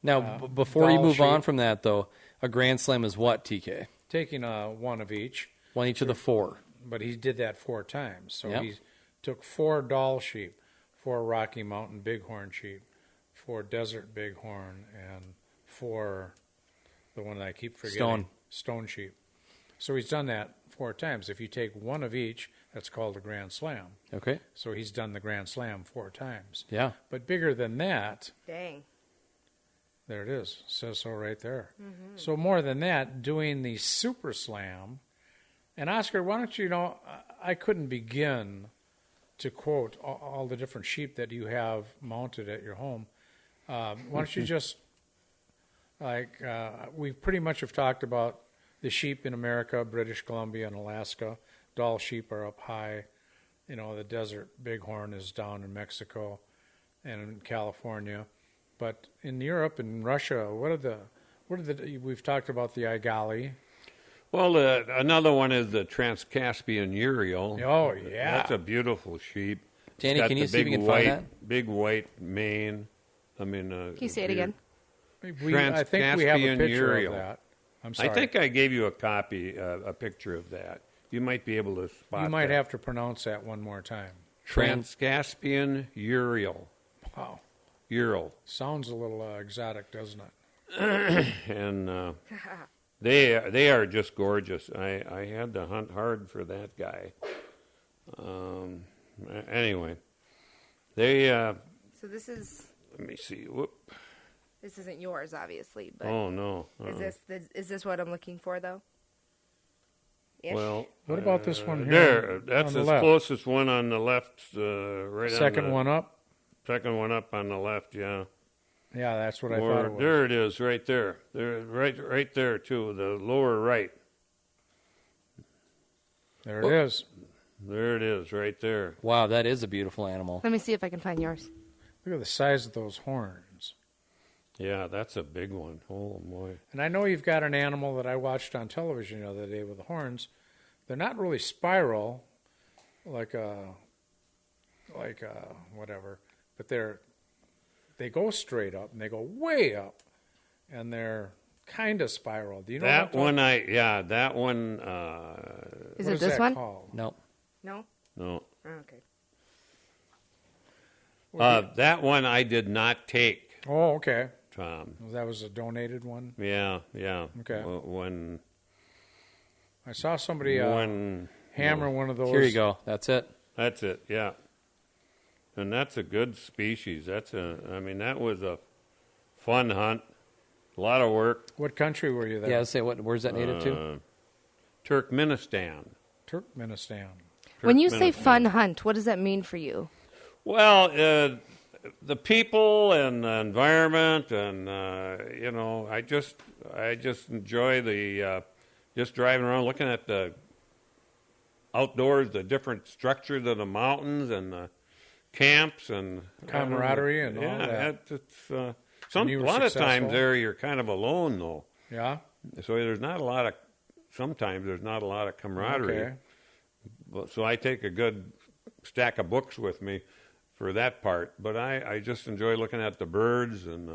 Speaker 1: Now, before you
Speaker 3: Doll
Speaker 1: move on
Speaker 3: sheep.
Speaker 1: from that, though, a Grand Slam is what, TK?
Speaker 3: Taking one of each,
Speaker 1: One each of the 4.
Speaker 3: but he did that 4 times. So
Speaker 1: Yep.
Speaker 3: he took 4 Doll sheep, 4 Rocky Mountain Bighorn sheep, 4 Desert Bighorn, and 4, the one that I keep forgetting. stone sheep. So he's done that 4 times. If you take one of each, that's called a Grand Slam.
Speaker 1: Okay.
Speaker 3: So he's done the Grand Slam 4 times.
Speaker 1: Yeah.
Speaker 3: But bigger than that,
Speaker 2: Dang.
Speaker 3: there it is. Says so right there. Mm-hmm. So more than that, doing the Super Slam. And Oscar, why don't you know, I couldn't begin to quote all the different sheep that you have mounted at your home. Why don't you just, we pretty much have talked about the sheep in America, British Columbia, and Alaska. Doll sheep are up high. You know, the desert bighorn is down in Mexico and in California. But in Europe and Russia, we've talked about the Igali.
Speaker 5: Well, another one is the Trans-Caspian Uriel.
Speaker 3: Oh, yeah.
Speaker 5: That's a beautiful sheep.
Speaker 1: Danny,
Speaker 5: It's got
Speaker 1: can you
Speaker 5: the
Speaker 1: see if you
Speaker 5: big
Speaker 1: can
Speaker 5: white,
Speaker 1: find that?
Speaker 5: Big white mane. I mean,
Speaker 2: Can you say it again?
Speaker 3: I think we have a
Speaker 5: Trans-Caspian
Speaker 3: picture
Speaker 5: Uriel.
Speaker 3: of that. I'm sorry.
Speaker 5: I think I gave you a copy, a picture of that. You might be able to spot
Speaker 3: you might
Speaker 5: that.
Speaker 3: have to pronounce that one more time.
Speaker 5: Trans-Caspian Uriel.
Speaker 3: Wow.
Speaker 5: Ural.
Speaker 3: Sounds a little exotic, doesn't it?
Speaker 5: And they are just gorgeous. I had to hunt hard for that guy. Anyway, they.
Speaker 2: So this is.
Speaker 5: Let me see. Whoop.
Speaker 2: This isn't yours, obviously, but
Speaker 5: Oh no.
Speaker 2: is this what I'm looking for, though? Ish?
Speaker 5: Well,
Speaker 3: What about this one here?
Speaker 5: there.
Speaker 3: on
Speaker 5: That's
Speaker 3: the
Speaker 5: the
Speaker 3: left?
Speaker 5: closest one on the left. Right.
Speaker 3: Second
Speaker 5: on the,
Speaker 3: one up?
Speaker 5: Second one up on the left. Yeah.
Speaker 3: Yeah, that's what I thought it was.
Speaker 5: There it is, right there. Right there too. The lower right.
Speaker 3: There it is.
Speaker 5: There it is, right there.
Speaker 1: Wow, that is a beautiful animal.
Speaker 2: Let me see if I can find yours.
Speaker 3: Look at the size of those horns.
Speaker 5: Yeah, that's a big one. Oh boy.
Speaker 3: And I know you've got an animal that I watched on television the other day with the horns. They're not really spiral, like whatever, but they go straight up and they go way up, and they're kind of spiral. Do you know
Speaker 5: That
Speaker 3: what
Speaker 5: one? That one.
Speaker 2: Is
Speaker 3: what
Speaker 2: it this
Speaker 3: that
Speaker 2: one?
Speaker 3: called?
Speaker 1: Nope.
Speaker 2: No?
Speaker 5: No.
Speaker 2: Oh, okay.
Speaker 5: That one I did not take,
Speaker 3: Oh, okay.
Speaker 5: Tom.
Speaker 3: That was a donated one.
Speaker 5: Yeah.
Speaker 3: Okay.
Speaker 5: When
Speaker 3: I saw somebody
Speaker 5: when
Speaker 3: hammer one of those.
Speaker 1: Here you go. That's it.
Speaker 5: that's it. Yeah. And that's a good species. I mean, that was a fun hunt. A lot of work.
Speaker 3: What country were you there?
Speaker 1: Yeah, say where's that native to?
Speaker 5: Turkmenistan.
Speaker 3: Turkmenistan.
Speaker 2: When you say
Speaker 5: Turkmenistan.
Speaker 2: fun hunt, what does that mean for you?
Speaker 5: Well, the people and the environment, and I just enjoy the just driving around, looking at the outdoors, the different structures of the mountains and the camps and
Speaker 3: Camaraderie and all that.
Speaker 5: It's
Speaker 3: And
Speaker 5: a
Speaker 3: you were
Speaker 5: lot of
Speaker 3: successful?
Speaker 5: times there you're kind of alone though,
Speaker 3: Yeah.
Speaker 5: so there's not a lot of. Sometimes there's not a lot of camaraderie.
Speaker 3: Okay.
Speaker 5: So I take a good stack of books with me for that part. But I just enjoy looking at the birds and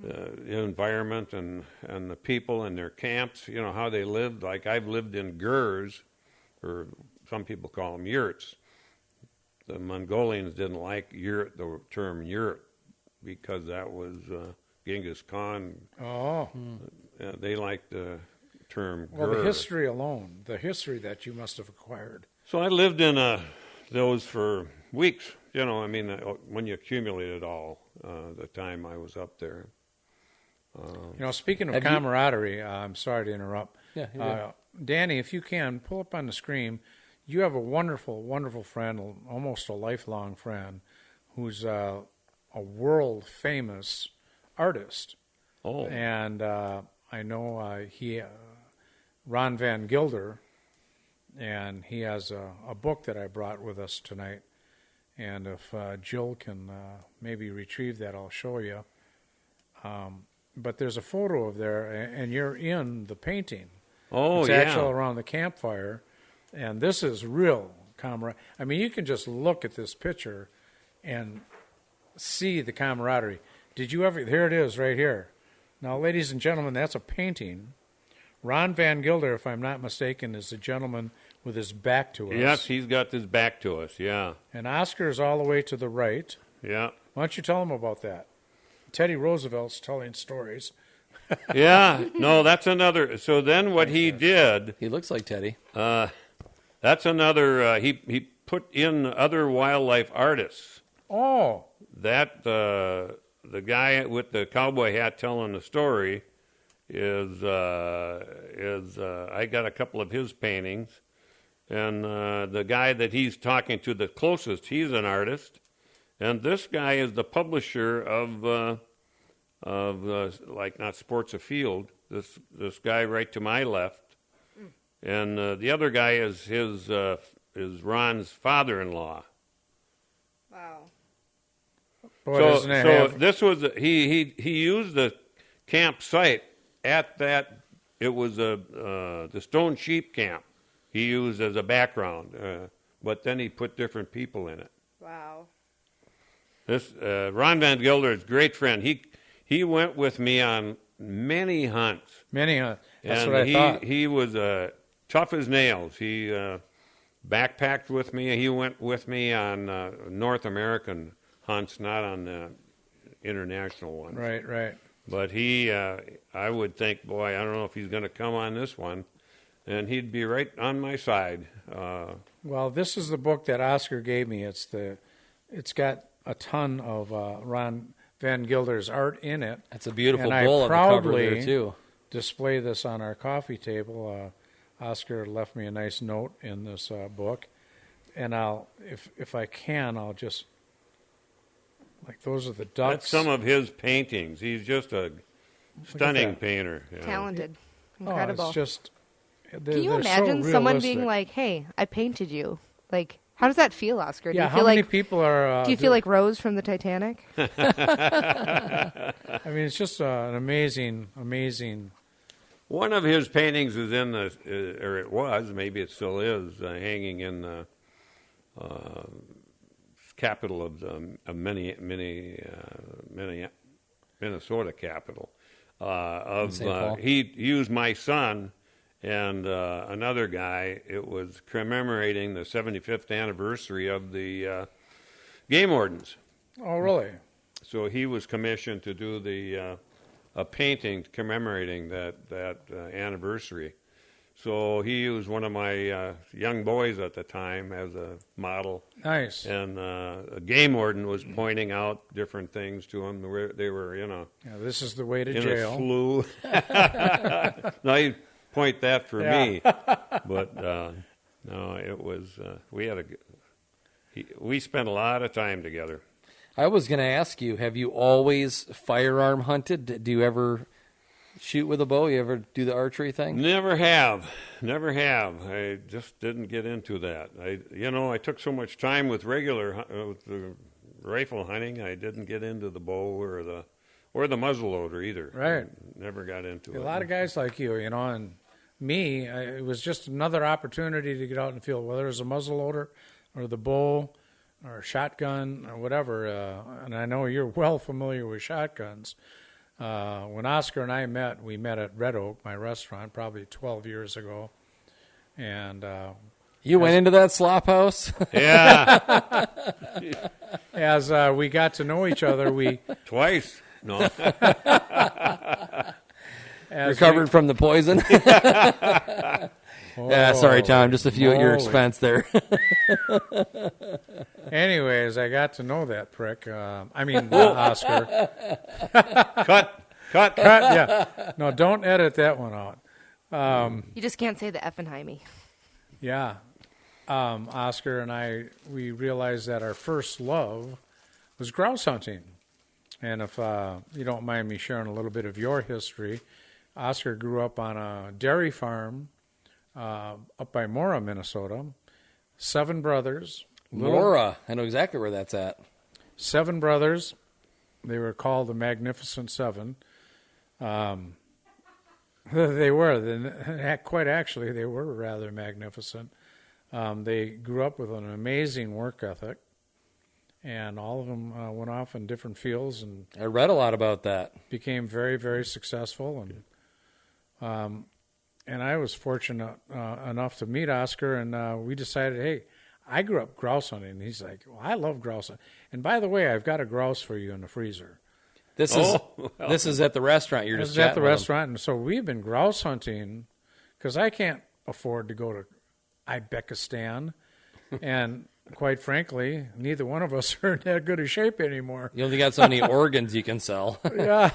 Speaker 5: the environment and the people and their camps, how they lived. Like I've lived in gurs, or some people call them yurts. The Mongolians didn't like the term yurt because that was Genghis Khan.
Speaker 3: Oh.
Speaker 5: They liked the term
Speaker 3: Well,
Speaker 5: gur.
Speaker 3: the history alone, the history that you must have acquired.
Speaker 5: So I lived in those for weeks. When you accumulate it all, the time I was up there.
Speaker 3: Speaking of
Speaker 1: Have you-
Speaker 3: camaraderie, I'm sorry to interrupt.
Speaker 1: Yeah, you're good.
Speaker 3: Danny, if you can, pull up on the screen. You have a wonderful, wonderful friend, almost a lifelong friend, who's a world-famous artist.
Speaker 5: Oh,
Speaker 3: And I know Ron Van Gilder, and he has a book that I brought with us tonight. And if Jill can maybe retrieve that, I'll show you. But there's a photo of there, and you're in the painting. It's
Speaker 5: yeah.
Speaker 3: actually around the campfire, and this is real camaraderie. I mean, you can just look at this picture and see the camaraderie. Did you ever? Here it is, right here. Now, ladies and gentlemen, that's a painting. Ron Van Gilder, if I'm not mistaken, is the gentleman with his back to us.
Speaker 5: Yes, he's got his back to us. Yeah,
Speaker 3: And Oscar is all the way to the right.
Speaker 5: yeah.
Speaker 3: Why don't you tell him about that? Teddy Roosevelt's telling stories
Speaker 5: Yeah, no, that's another. So then what he did,
Speaker 1: He looks like Teddy.
Speaker 5: that's another, he put in other wildlife artists.
Speaker 3: Oh,
Speaker 5: That, the guy with the cowboy hat telling the story is I got a couple of his paintings. And the guy that he's talking to the closest, he's an artist. And this guy is the publisher of like not Sports Afield. This guy right to my left, and the other guy is Ron's father-in-law.
Speaker 2: Wow.
Speaker 3: boy,
Speaker 5: So
Speaker 3: doesn't it have...
Speaker 5: this was he used the campsite at that. It was the Stone Sheep camp. He used as a background, but then he put different people in it.
Speaker 2: Wow.
Speaker 5: This Ron Van Gilder is a great friend. He went with me on many hunts.
Speaker 3: That's
Speaker 5: And
Speaker 3: what I thought.
Speaker 5: He was tough as nails. He backpacked with me. He went with me on North American hunts, not on international ones.
Speaker 3: Right.
Speaker 5: But he, I would think, boy, I don't know if he's going to come on this one. And he'd be right on my side.
Speaker 3: Well, this is the book that Oscar gave me. It's got a ton of Ron Van Gilder's art in it.
Speaker 1: That's a beautiful
Speaker 3: And
Speaker 1: bull
Speaker 3: I
Speaker 1: on the cover
Speaker 3: proudly
Speaker 1: there, too.
Speaker 3: display this on our coffee table. Oscar left me a nice note in this book, and I'll, if I can, I'll just, like, those are the ducks.
Speaker 5: That's some of his paintings. He's just a stunning painter. You know.
Speaker 2: Talented.
Speaker 3: Oh,
Speaker 2: Incredible.
Speaker 3: it's just.
Speaker 2: Can you imagine someone being like, "Hey, I painted you"? Like, how does that feel, Oscar?
Speaker 3: Yeah,
Speaker 2: do you
Speaker 3: how
Speaker 2: feel
Speaker 3: many
Speaker 2: like
Speaker 3: people are?
Speaker 2: do you feel like Rose from the Titanic?
Speaker 3: I mean, it's just an amazing.
Speaker 5: One of his paintings is in the, or it was, maybe it still is, hanging in the capital of the Minnesota capital. He used my son and another guy. It was commemorating the 75th anniversary of the game wardens.
Speaker 3: Oh, really?
Speaker 5: So he was commissioned to do a painting commemorating that anniversary. So he used one of my young boys at the time as a model.
Speaker 3: Nice.
Speaker 5: And a game warden was pointing out different things to him. They were
Speaker 3: Yeah, this is the way to
Speaker 5: in
Speaker 3: jail.
Speaker 5: a slough. Now you point that for me, but no, it was. We spent a lot of time together.
Speaker 1: I was going to ask you, have you always firearm hunted? Do you ever shoot with a bow? You ever do the archery thing?
Speaker 5: Never have. I just didn't get into that. I took so much time with with the rifle hunting. I didn't get into the bow or the muzzleloader either.
Speaker 3: Right.
Speaker 5: Never got into it.
Speaker 3: A lot of guys like you, and me, it was just another opportunity to get out in the field, whether it was a muzzleloader or the bow or a shotgun or whatever. And I know you're well familiar with shotguns. When Oscar and I met, we met at Red Oak, my restaurant, probably 12 years ago. And
Speaker 1: you went into that slop house?
Speaker 5: Yeah.
Speaker 3: As we got to know each other, we
Speaker 5: Twice. No.
Speaker 1: Recovered from the poison? Yeah, sorry, Tom. Just a few at your expense there.
Speaker 3: Anyways, I got to know that prick. Oscar.
Speaker 5: Cut.
Speaker 3: Yeah. No, don't edit that one out.
Speaker 2: You just can't say the Effenheimy.
Speaker 3: Yeah. Oscar and I, we realized that our first love was grouse hunting. And if you don't mind me sharing a little bit of your history, Oscar grew up on a dairy farm up by Mora, Minnesota. 7 brothers.
Speaker 1: Mora. I know exactly where that's at.
Speaker 3: 7 brothers. They were called the Magnificent Seven. They were. Quite actually, they were rather magnificent. They grew up with an amazing work ethic. And all of them went off in different fields and
Speaker 1: I read a lot about that.
Speaker 3: became very, very successful. And I was fortunate enough to meet Oscar, and we decided, hey, I grew up grouse hunting. And he's like, well, I love grouse hunting. And by the way, I've got a grouse for you in the freezer.
Speaker 1: This is at the restaurant. You're
Speaker 3: This
Speaker 1: just
Speaker 3: is at
Speaker 1: chatting
Speaker 3: the
Speaker 1: with
Speaker 3: restaurant, and so we've been grouse hunting because I can't afford to go to Uzbekistan, and quite frankly, neither one of us are in that good a shape anymore.
Speaker 1: them. You only got so many organs you can sell.
Speaker 3: Yeah.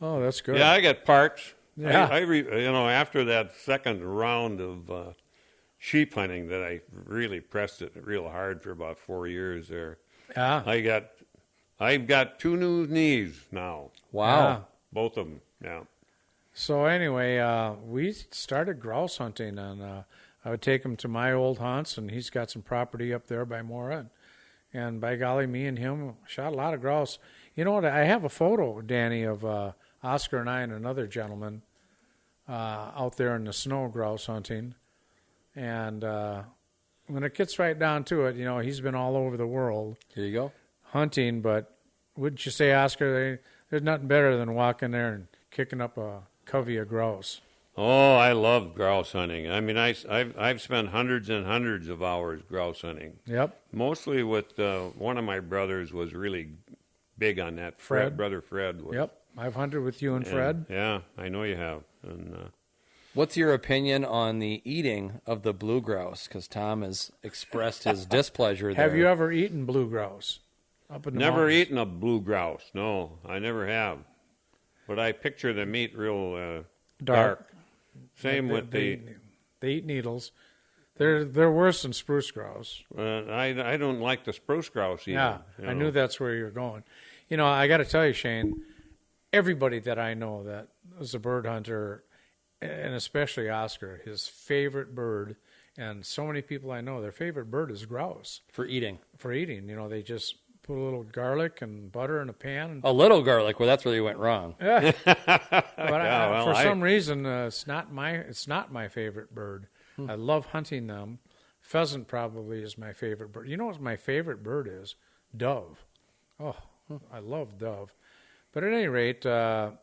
Speaker 3: Oh, that's good.
Speaker 5: Yeah, I got parts.
Speaker 3: Yeah.
Speaker 5: After that second round of sheep hunting that I really pressed it real hard for about 4 years there.
Speaker 3: Yeah.
Speaker 5: I've got 2 new knees now.
Speaker 1: Wow.
Speaker 3: Yeah.
Speaker 5: Both of them, yeah.
Speaker 3: So anyway, we started grouse hunting, and I would take him to my old hunts, and he's got some property up there by Mora. And by golly, me and him shot a lot of grouse. You know what? I have a photo, Danny, of Oscar and I and another gentleman out there in the snow grouse hunting. And when it gets right down to it, he's been all over the world
Speaker 1: Here you go.
Speaker 3: hunting. But wouldn't you say, Oscar, there's nothing better than walking there and kicking up a covey of grouse?
Speaker 5: Oh, I love grouse hunting. I mean, I've spent hundreds and hundreds of hours grouse hunting.
Speaker 3: Yep.
Speaker 5: Mostly with one of my brothers was really big on that.
Speaker 3: Fred.
Speaker 5: Brother Fred. Was,
Speaker 3: Yep. I've hunted with you and Fred.
Speaker 5: Yeah, I know you have. And
Speaker 1: What's your opinion on the eating of the blue grouse? Because Tom has expressed his displeasure there.
Speaker 3: Have you ever eaten blue grouse? Up in the
Speaker 5: never
Speaker 3: mountains?
Speaker 5: eaten a blue grouse. No, I never have. But I picture the meat real dark. Same with
Speaker 3: they eat needles. They're worse than spruce grouse.
Speaker 5: I don't like the spruce grouse either.
Speaker 3: Yeah, I knew that's where you're going. I got to tell you, Shayne, everybody that I know that is a bird hunter, and especially Oscar, his favorite bird, and so many people I know, their favorite bird is grouse.
Speaker 1: For eating.
Speaker 3: For eating. They just put a little garlic and butter in a pan.
Speaker 1: A little garlic. Well, that's where you went wrong.
Speaker 3: Yeah. But
Speaker 5: Yeah,
Speaker 3: for some reason, it's not my favorite bird. I love hunting them. Pheasant probably is my favorite bird. You know what my favorite bird is? Dove. Oh, I love dove. But at any rate, everyone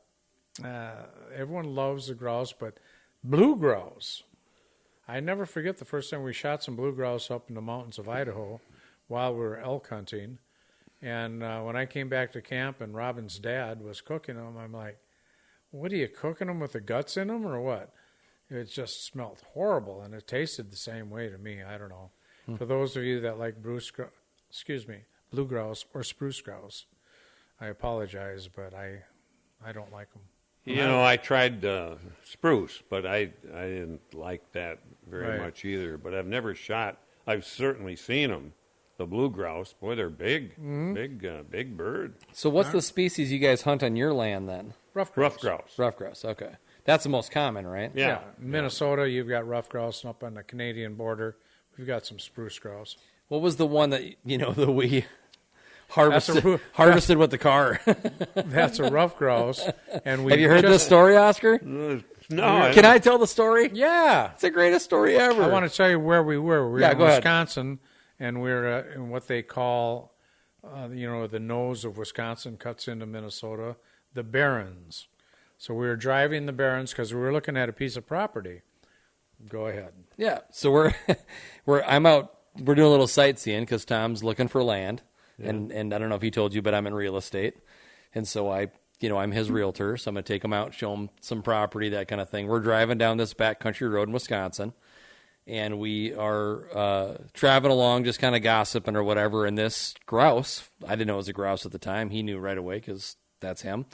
Speaker 3: loves the grouse, but blue grouse. I never forget the first time we shot some blue grouse up in the mountains of Idaho while we were elk hunting. And when I came back to camp and Robin's dad was cooking them, I'm like, what are you cooking them with the guts in them or what? It just smelled horrible, and it tasted the same way to me. I don't know. For those of you that like blue grouse or spruce grouse, I apologize, but I don't like them.
Speaker 5: I tried spruce, but I didn't like that very much either. But I've never shot. I've certainly seen them. The blue grouse, boy, they're big, big bird.
Speaker 1: So what's the species you guys hunt on your land then?
Speaker 3: Rough
Speaker 5: Rough
Speaker 3: grouse.
Speaker 5: grouse.
Speaker 1: Rough grouse, okay. That's the most common, right?
Speaker 5: Yeah.
Speaker 3: In Minnesota, you've got rough grouse, and up on the Canadian border, we've got some spruce grouse.
Speaker 1: What was the one that, that we harvested with the car?
Speaker 3: That's a rough grouse. And we
Speaker 1: Have you heard this story, Oscar?
Speaker 5: No.
Speaker 1: Can I tell the story?
Speaker 3: Yeah.
Speaker 1: It's the greatest story ever.
Speaker 3: I want to tell you where we were. We were in
Speaker 1: go ahead.
Speaker 3: Wisconsin, and we're in what they call, the nose of Wisconsin cuts into Minnesota, the Barrens. So we were driving the Barrens because we were looking at a piece of property. Go ahead.
Speaker 1: Yeah. So I'm out. We're doing a little sightseeing because Tom's looking for land, and I don't know if he told you, but I'm in real estate, and so I'm his realtor. So I'm gonna take him out, show him some property, that kind of thing. We're driving down this backcountry road in Wisconsin, and we are traveling along, just kind of gossiping or whatever. And this grouse, I didn't know it was a grouse at the time. He knew right away because that's him.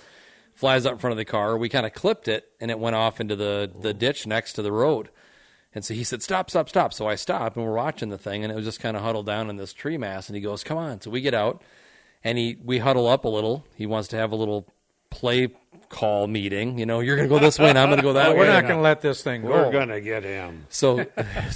Speaker 1: Flies up in front of the car. We kind of clipped it, and it went off into the ditch next to the road. And so he said, stop. So I stopped, and we're watching the thing, and it was just kind of huddled down in this tree mass. And he goes, come on. So we get out, and we huddle up a little. He wants to have a little play call meeting. You're going to go this way, and I'm going to go that way.
Speaker 3: We're not going to let this thing go.
Speaker 5: We're going to get him.
Speaker 1: So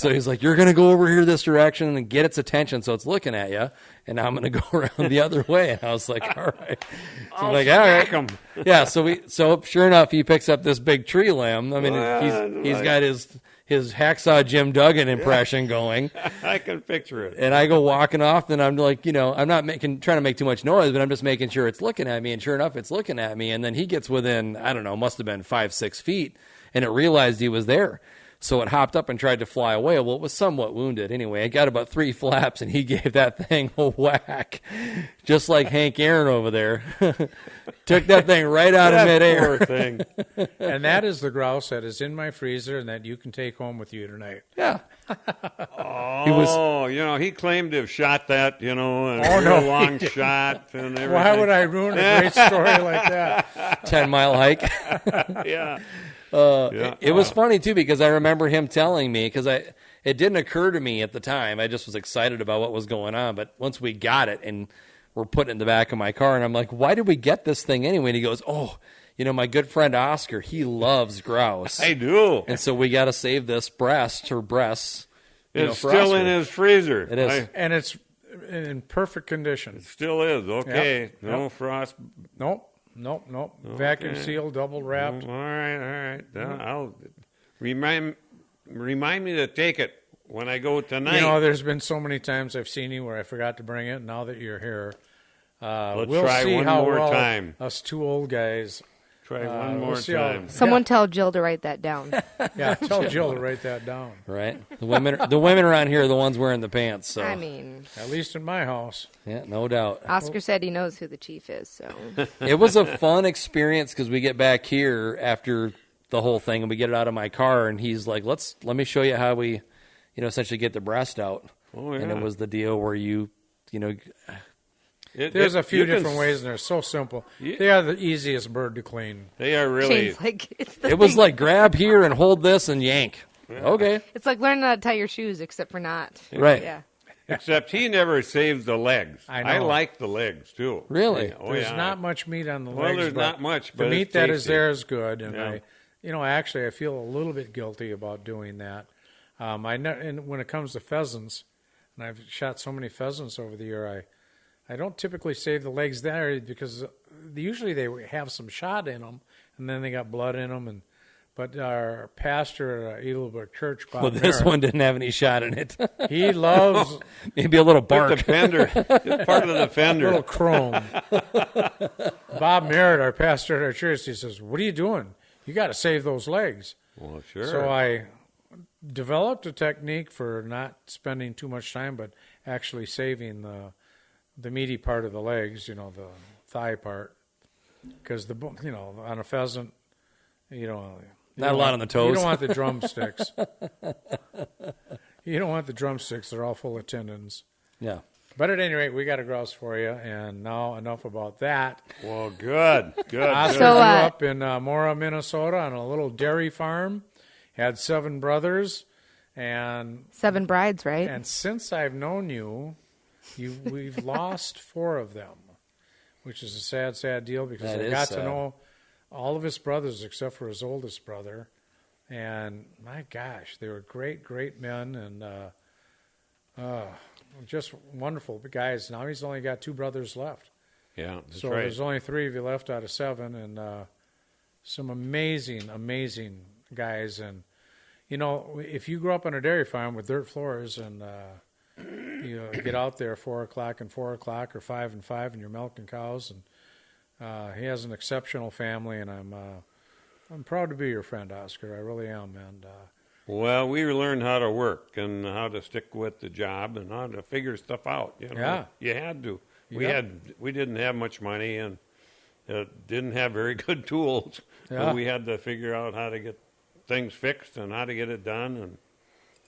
Speaker 1: he's like, you're going to go over here this direction and get its attention so it's looking at you, and I'm going to go around the other way. And I was like, all right. So I'm like, all right.
Speaker 5: Him.
Speaker 1: Yeah, so sure enough, he picks up this big tree limb. I mean, he's got his hacksaw Jim Duggan impression going.
Speaker 5: I can picture it.
Speaker 1: And I go walking off, and I'm like, I'm not trying to make too much noise, but I'm just making sure it's looking at me. And sure enough, it's looking at me. And then he gets within, I don't know, must have been 5-6 feet, and it realized he was there. So it hopped up and tried to fly away. Well, it was somewhat wounded. Anyway, it got about 3 flaps, and he gave that thing a whack, just like Hank Aaron over there. Took that thing right out of midair.
Speaker 5: Poor thing.
Speaker 3: And that is the grouse that is in my freezer and that you can take home with you tonight.
Speaker 1: Yeah.
Speaker 5: He claimed to have shot that, a
Speaker 3: no,
Speaker 5: long shot and everything.
Speaker 3: Why would I ruin a great story like that?
Speaker 1: 10-mile hike.
Speaker 5: Yeah.
Speaker 1: It was funny, too, because I remember him telling me, because it didn't occur to me at the time. I just was excited about what was going on. But once we got it and we're putting it in the back of my car, and I'm like, why did we get this thing anyway? And he goes, my good friend Oscar, he loves grouse.
Speaker 5: I do.
Speaker 1: And so we got to save this breasts.
Speaker 5: It's still in his freezer.
Speaker 1: It is.
Speaker 3: And it's in perfect condition.
Speaker 5: It still is. Okay.
Speaker 3: Yep.
Speaker 5: No frost.
Speaker 3: Nope. Vacuum sealed, double wrapped.
Speaker 5: All right. I'll remind me to take it when I go tonight.
Speaker 3: There's been so many times I've seen you where I forgot to bring it. Now that you're here,
Speaker 5: Let's
Speaker 3: we'll
Speaker 5: try
Speaker 3: see
Speaker 5: one
Speaker 3: how
Speaker 5: more
Speaker 3: well
Speaker 5: time.
Speaker 3: Us two old guys.
Speaker 5: Try one
Speaker 3: we'll
Speaker 5: more
Speaker 3: see how-
Speaker 5: time.
Speaker 2: Someone tell Jill to write that down.
Speaker 3: Yeah, tell Jill to write that down.
Speaker 1: Right? The women around here are the ones wearing the pants. So
Speaker 2: I mean,
Speaker 3: At least in my house.
Speaker 1: yeah, no doubt.
Speaker 2: Oscar said he knows who the chief is, so.
Speaker 1: It was a fun experience because we get back here after the whole thing and we get it out of my car, and he's like, let me show you how we, essentially get the breast out.
Speaker 5: Oh, yeah.
Speaker 1: And it was the deal where
Speaker 3: There's a few different ways, and they're so simple. They are the easiest bird to clean.
Speaker 5: They are really.
Speaker 2: Shane's like,
Speaker 1: it was like grab here and hold this and yank. Okay.
Speaker 2: it's like learning how to tie your shoes, except for not.
Speaker 1: Right.
Speaker 2: Yeah.
Speaker 5: Except he never saves the legs.
Speaker 3: I know.
Speaker 5: I like the legs too.
Speaker 1: Really?
Speaker 5: Oh,
Speaker 3: There's
Speaker 5: yeah.
Speaker 3: not much meat on the legs.
Speaker 5: Well, there's
Speaker 3: but
Speaker 5: not much, but
Speaker 3: the meat
Speaker 5: it's
Speaker 3: that is
Speaker 5: tasty.
Speaker 3: there is good. And
Speaker 5: Yeah.
Speaker 3: actually, I feel a little bit guilty about doing that. And when it comes to pheasants, and I've shot so many pheasants over the year, I don't typically save the legs there because usually they have some shot in them, and then they got blood in them. But our pastor at Edelbrook Church, Bob
Speaker 1: Well, this
Speaker 3: Merritt,
Speaker 1: one didn't have any shot in it.
Speaker 3: he loves
Speaker 1: Maybe a little
Speaker 5: With
Speaker 1: bark.
Speaker 5: the fender, it's part of the fender.
Speaker 3: little chrome. Bob Merritt, our pastor at our church, he says, "What are you doing? You got to save those legs."
Speaker 5: Well, sure.
Speaker 3: So I developed a technique for not spending too much time, but actually saving the meaty part of the legs, the thigh part, because on a pheasant,
Speaker 1: Not a lot on the toes.
Speaker 3: You don't want the drumsticks. You don't want the drumsticks; they're all full of tendons.
Speaker 1: Yeah.
Speaker 3: But at any rate, we got a grouse for you, and now enough about that.
Speaker 5: Well, good.
Speaker 3: Oscar
Speaker 2: So,
Speaker 3: grew up in Mora, Minnesota, on a little dairy farm. Had 7 brothers, and
Speaker 2: 7 brides, right?
Speaker 3: And since I've known you, we've lost 4 of them, which is a sad, sad deal because
Speaker 1: That
Speaker 3: I
Speaker 1: is
Speaker 3: got
Speaker 1: sad.
Speaker 3: to know all of his brothers except for his oldest brother. And my gosh, they were great, great men and just wonderful guys. Now he's only got 2 brothers left.
Speaker 5: Yeah, that's
Speaker 3: So
Speaker 5: right.
Speaker 3: there's only 3 of you left out of 7, and some amazing, amazing guys. And if you grow up on a dairy farm with dirt floors and you get out there 4 o'clock and 4 o'clock or 5 and 5, and you're milking cows, and he has an exceptional family, and I'm proud to be your friend, Oscar. I really am. And
Speaker 5: Well, we learned how to work and how to stick with the job and how to figure stuff out.
Speaker 3: Yeah.
Speaker 5: You had to.
Speaker 3: Yeah.
Speaker 5: We didn't have much money and didn't have very good tools.
Speaker 3: Yeah.
Speaker 5: But we had to figure out how to get things fixed and how to get it done, and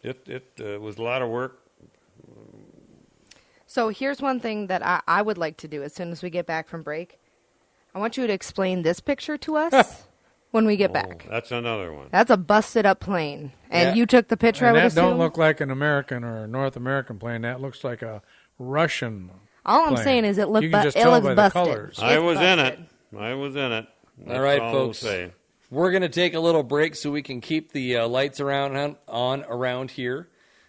Speaker 5: it was a lot of work.
Speaker 2: So here's one thing that I would like to do as soon as we get back from break. I want you to explain this picture to us when we get back.
Speaker 5: That's another one.
Speaker 2: That's a busted up plane. And
Speaker 3: Yeah.
Speaker 2: you took the picture,
Speaker 3: and
Speaker 2: I would
Speaker 3: that
Speaker 2: assume?
Speaker 3: don't look like an American or a North American plane. That looks like a Russian
Speaker 2: All I'm
Speaker 3: plane.
Speaker 2: saying is it
Speaker 3: You can just
Speaker 2: it
Speaker 3: tell
Speaker 2: looks
Speaker 3: by the
Speaker 2: busted.
Speaker 3: colors.
Speaker 5: I
Speaker 2: It's
Speaker 5: was in it.
Speaker 2: busted.
Speaker 5: That's
Speaker 1: All right,
Speaker 5: I'll
Speaker 1: folks.
Speaker 5: say.
Speaker 1: We're going to take a little break so we can keep the lights on around here.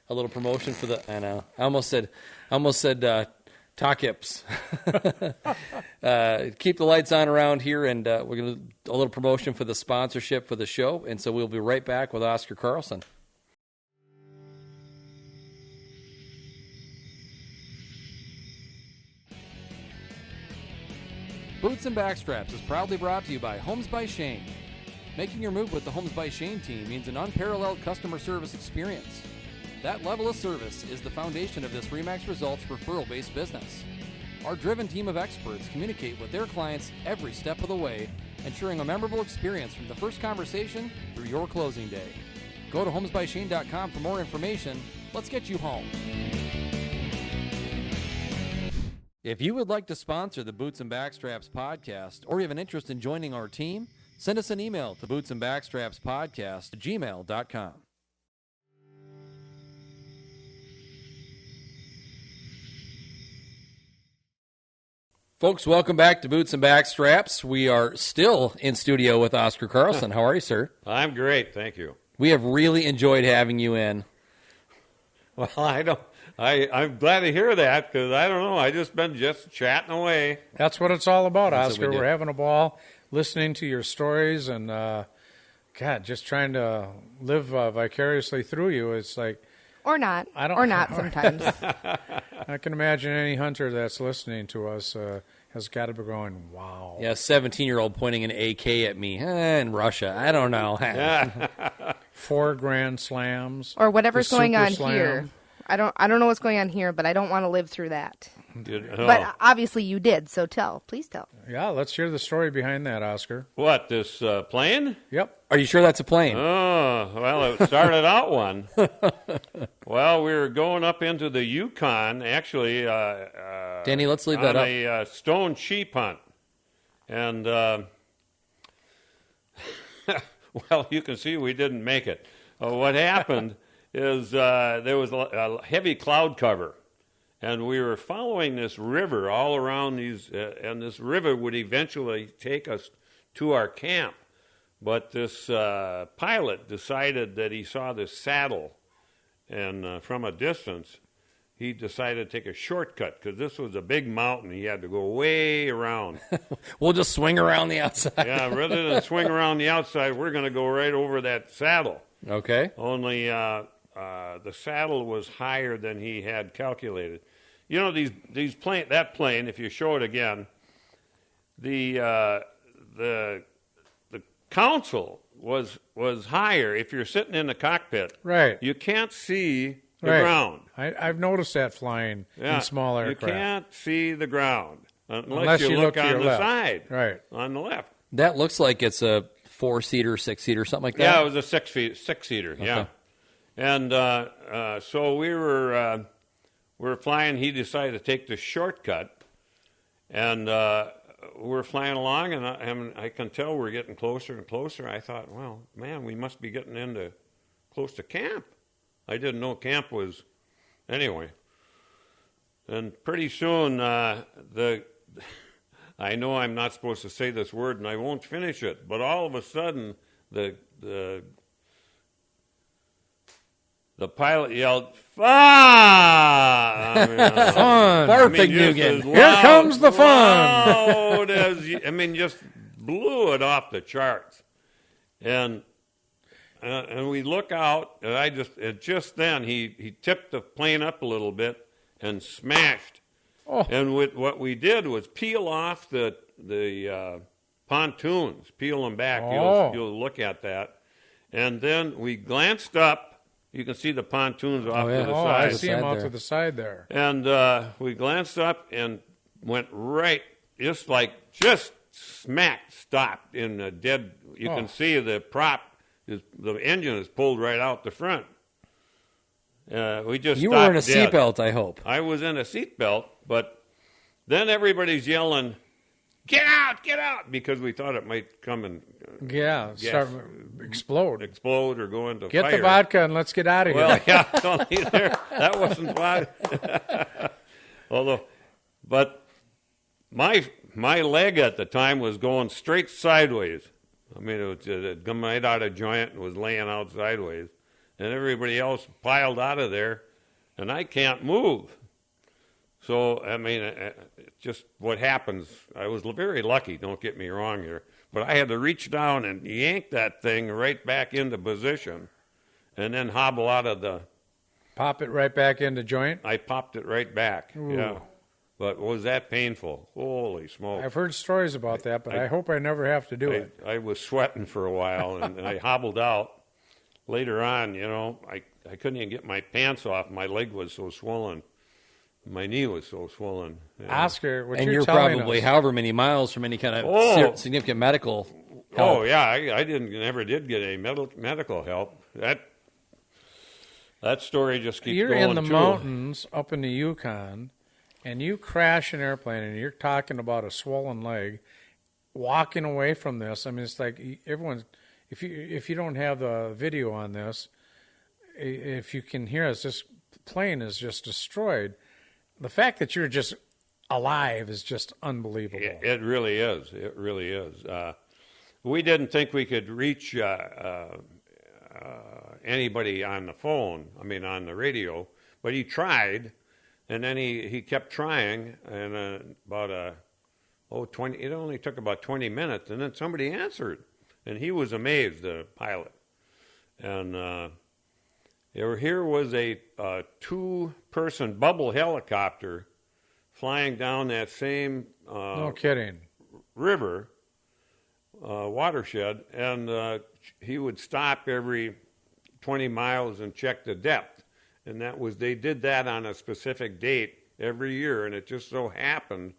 Speaker 1: A little promotion for the. I know. I almost said Talkips. Keep the lights on around here, and we're going to do a little promotion for the sponsorship for the show. And so we'll be right back with Oscar Carlson. Boots and Backstraps is proudly brought to you by Homes by Shayne. Making your move with the Homes by Shayne team means an unparalleled customer service experience. That level of service is the foundation of this RE/MAX Results referral-based business. Our driven team of experts communicate with their clients every step of the way, ensuring a memorable experience from the first conversation through your closing day. Go to homesbyshayne.com for more information. Let's get you home. If you would like to sponsor the Boots and Backstraps podcast, or you have an interest in joining our team, send us an email to bootsandbackstrapspodcast@gmail.com. Folks, welcome back to Boots and Backstraps. We are still in studio with Oscar Carlson. How are you, sir?
Speaker 5: I'm great, thank you.
Speaker 1: We have really enjoyed having you in.
Speaker 5: Well, I'm glad to hear that, because I don't know, I just been chatting away.
Speaker 3: That's what it's all about,
Speaker 1: That's
Speaker 3: Oscar.
Speaker 1: what we do.
Speaker 3: We're having a ball listening to your stories and, God, just trying to live vicariously through you. It's like,
Speaker 2: Or not.
Speaker 3: I don't-
Speaker 2: Or not sometimes.
Speaker 3: I can imagine any hunter that's listening to us has got to be going, wow.
Speaker 1: Yeah, a 17-year-old pointing an AK at me in Russia. I don't know.
Speaker 3: 4 grand slams.
Speaker 2: Or whatever's
Speaker 3: the
Speaker 2: going
Speaker 3: super
Speaker 2: on
Speaker 3: slam.
Speaker 2: here. I don't know what's going on here, but I don't want to live through that.
Speaker 5: Oh.
Speaker 2: But obviously you did, so please tell.
Speaker 3: Yeah, let's hear the story behind that, Oscar.
Speaker 5: What, this plane?
Speaker 3: Yep.
Speaker 1: Are you sure that's a plane?
Speaker 5: Oh, well, it started out one. Well, we were going up into the Yukon, actually,
Speaker 1: Danny, let's leave
Speaker 5: on
Speaker 1: that up.
Speaker 5: a stone sheep hunt. And, well, you can see we didn't make it. What happened is there was a heavy cloud cover, and we were following this river all around these, and this river would eventually take us to our camp. But this pilot decided that he saw this saddle, and from a distance, he decided to take a shortcut, because this was a big mountain. He had to go way around.
Speaker 1: We'll just swing around the outside.
Speaker 5: Yeah, rather than swing around the outside, we're going to go right over that saddle.
Speaker 1: Okay.
Speaker 5: Only the saddle was higher than he had calculated. You know, that plane, if you show it again, the console was higher. If you're sitting in the cockpit,
Speaker 3: Right.
Speaker 5: you can't see the
Speaker 3: Right.
Speaker 5: ground.
Speaker 3: I've noticed that flying
Speaker 5: Yeah,
Speaker 3: in small aircraft.
Speaker 5: You can't see the ground
Speaker 3: Unless
Speaker 5: you
Speaker 3: you
Speaker 5: look
Speaker 3: look to
Speaker 5: on
Speaker 3: your
Speaker 5: the
Speaker 3: left.
Speaker 5: side.
Speaker 3: Right.
Speaker 5: On the left.
Speaker 1: That looks like it's a 4-seater, 6-seater, something like that.
Speaker 5: Yeah, it was a six-seater. Yeah, and so we were flying. He decided to take the shortcut, and we're flying along, and I can tell we're getting closer and closer. I thought, well, man, we must be getting close to camp. I didn't know camp was anyway. And pretty soon, I know I'm not supposed to say this word, and I won't finish it. But all of a sudden, the pilot yelled, "Fun!"
Speaker 3: Fun.
Speaker 1: Perfect,
Speaker 5: just
Speaker 1: Nugent.
Speaker 5: as
Speaker 3: Here
Speaker 5: loud-
Speaker 3: comes the fun.
Speaker 5: loud as just blew it off the charts. And we look out, and just then he tipped the plane up a little bit and smashed.
Speaker 3: Oh.
Speaker 5: And what we did was peel off the pontoons, peel them back.
Speaker 3: Oh.
Speaker 5: You'll look at that. And then we glanced up. You can see the pontoons off
Speaker 1: yeah.
Speaker 5: to the
Speaker 3: Oh,
Speaker 5: side.
Speaker 3: I see him
Speaker 1: Side
Speaker 3: out
Speaker 1: there.
Speaker 3: to the side there.
Speaker 5: And we glanced up and went right, just smack stopped in a dead. You
Speaker 3: Oh.
Speaker 5: can see the prop, the engine is pulled right out the front. We just
Speaker 1: You were in a
Speaker 5: stopped dead.
Speaker 1: seatbelt, I hope.
Speaker 5: I was in a seatbelt, but then everybody's yelling, "Get out, get out," because we thought it might come and
Speaker 3: Yeah,
Speaker 5: Yes.
Speaker 3: start explode.
Speaker 5: explode or go into
Speaker 3: Get
Speaker 5: fire.
Speaker 3: the vodka and let's get out of here.
Speaker 5: Well, yeah, only there. That wasn't fun. But my leg at the time was going straight sideways. I mean, it had come right out of joint and was laying out sideways. And everybody else piled out of there, and I can't move. So, I mean, just what happens. I was very lucky, don't get me wrong here. But I had to reach down and yank that thing right back into position and then hobble out of the...
Speaker 3: Pop it right back into joint.
Speaker 5: I popped it right back.
Speaker 3: Ooh.
Speaker 5: Yeah. But was that painful? Holy smoke.
Speaker 3: I've heard stories about that, but I hope I never have to do it.
Speaker 5: I was sweating for a while, and I hobbled out. Later on, I couldn't even get my pants off. My leg was so swollen. My knee was so swollen. Yeah.
Speaker 3: Oscar, what
Speaker 1: And
Speaker 3: you're
Speaker 1: you're
Speaker 3: telling
Speaker 1: probably
Speaker 3: us,
Speaker 1: however many miles from any kind of significant medical help.
Speaker 5: Oh, yeah, I never did get any medical help. That story just keeps
Speaker 3: you're
Speaker 5: going,
Speaker 3: in the
Speaker 5: too.
Speaker 3: mountains up in the Yukon, and you crash an airplane, and you're talking about a swollen leg, walking away from this. I mean, it's like everyone's. If you don't have the video on this, if you can hear us, this plane is just destroyed. The fact that you're just alive is just unbelievable.
Speaker 5: It really is. It really is. We didn't think we could reach anybody on the phone, on the radio, but he tried, and then he kept trying, and it only took about 20 minutes, and then somebody answered, and he was amazed, the pilot. And here was a two-person bubble helicopter flying down that same
Speaker 3: No kidding.
Speaker 5: river, watershed, and he would stop every 20 miles and check the depth. And they did that on a specific date every year, and it just so happened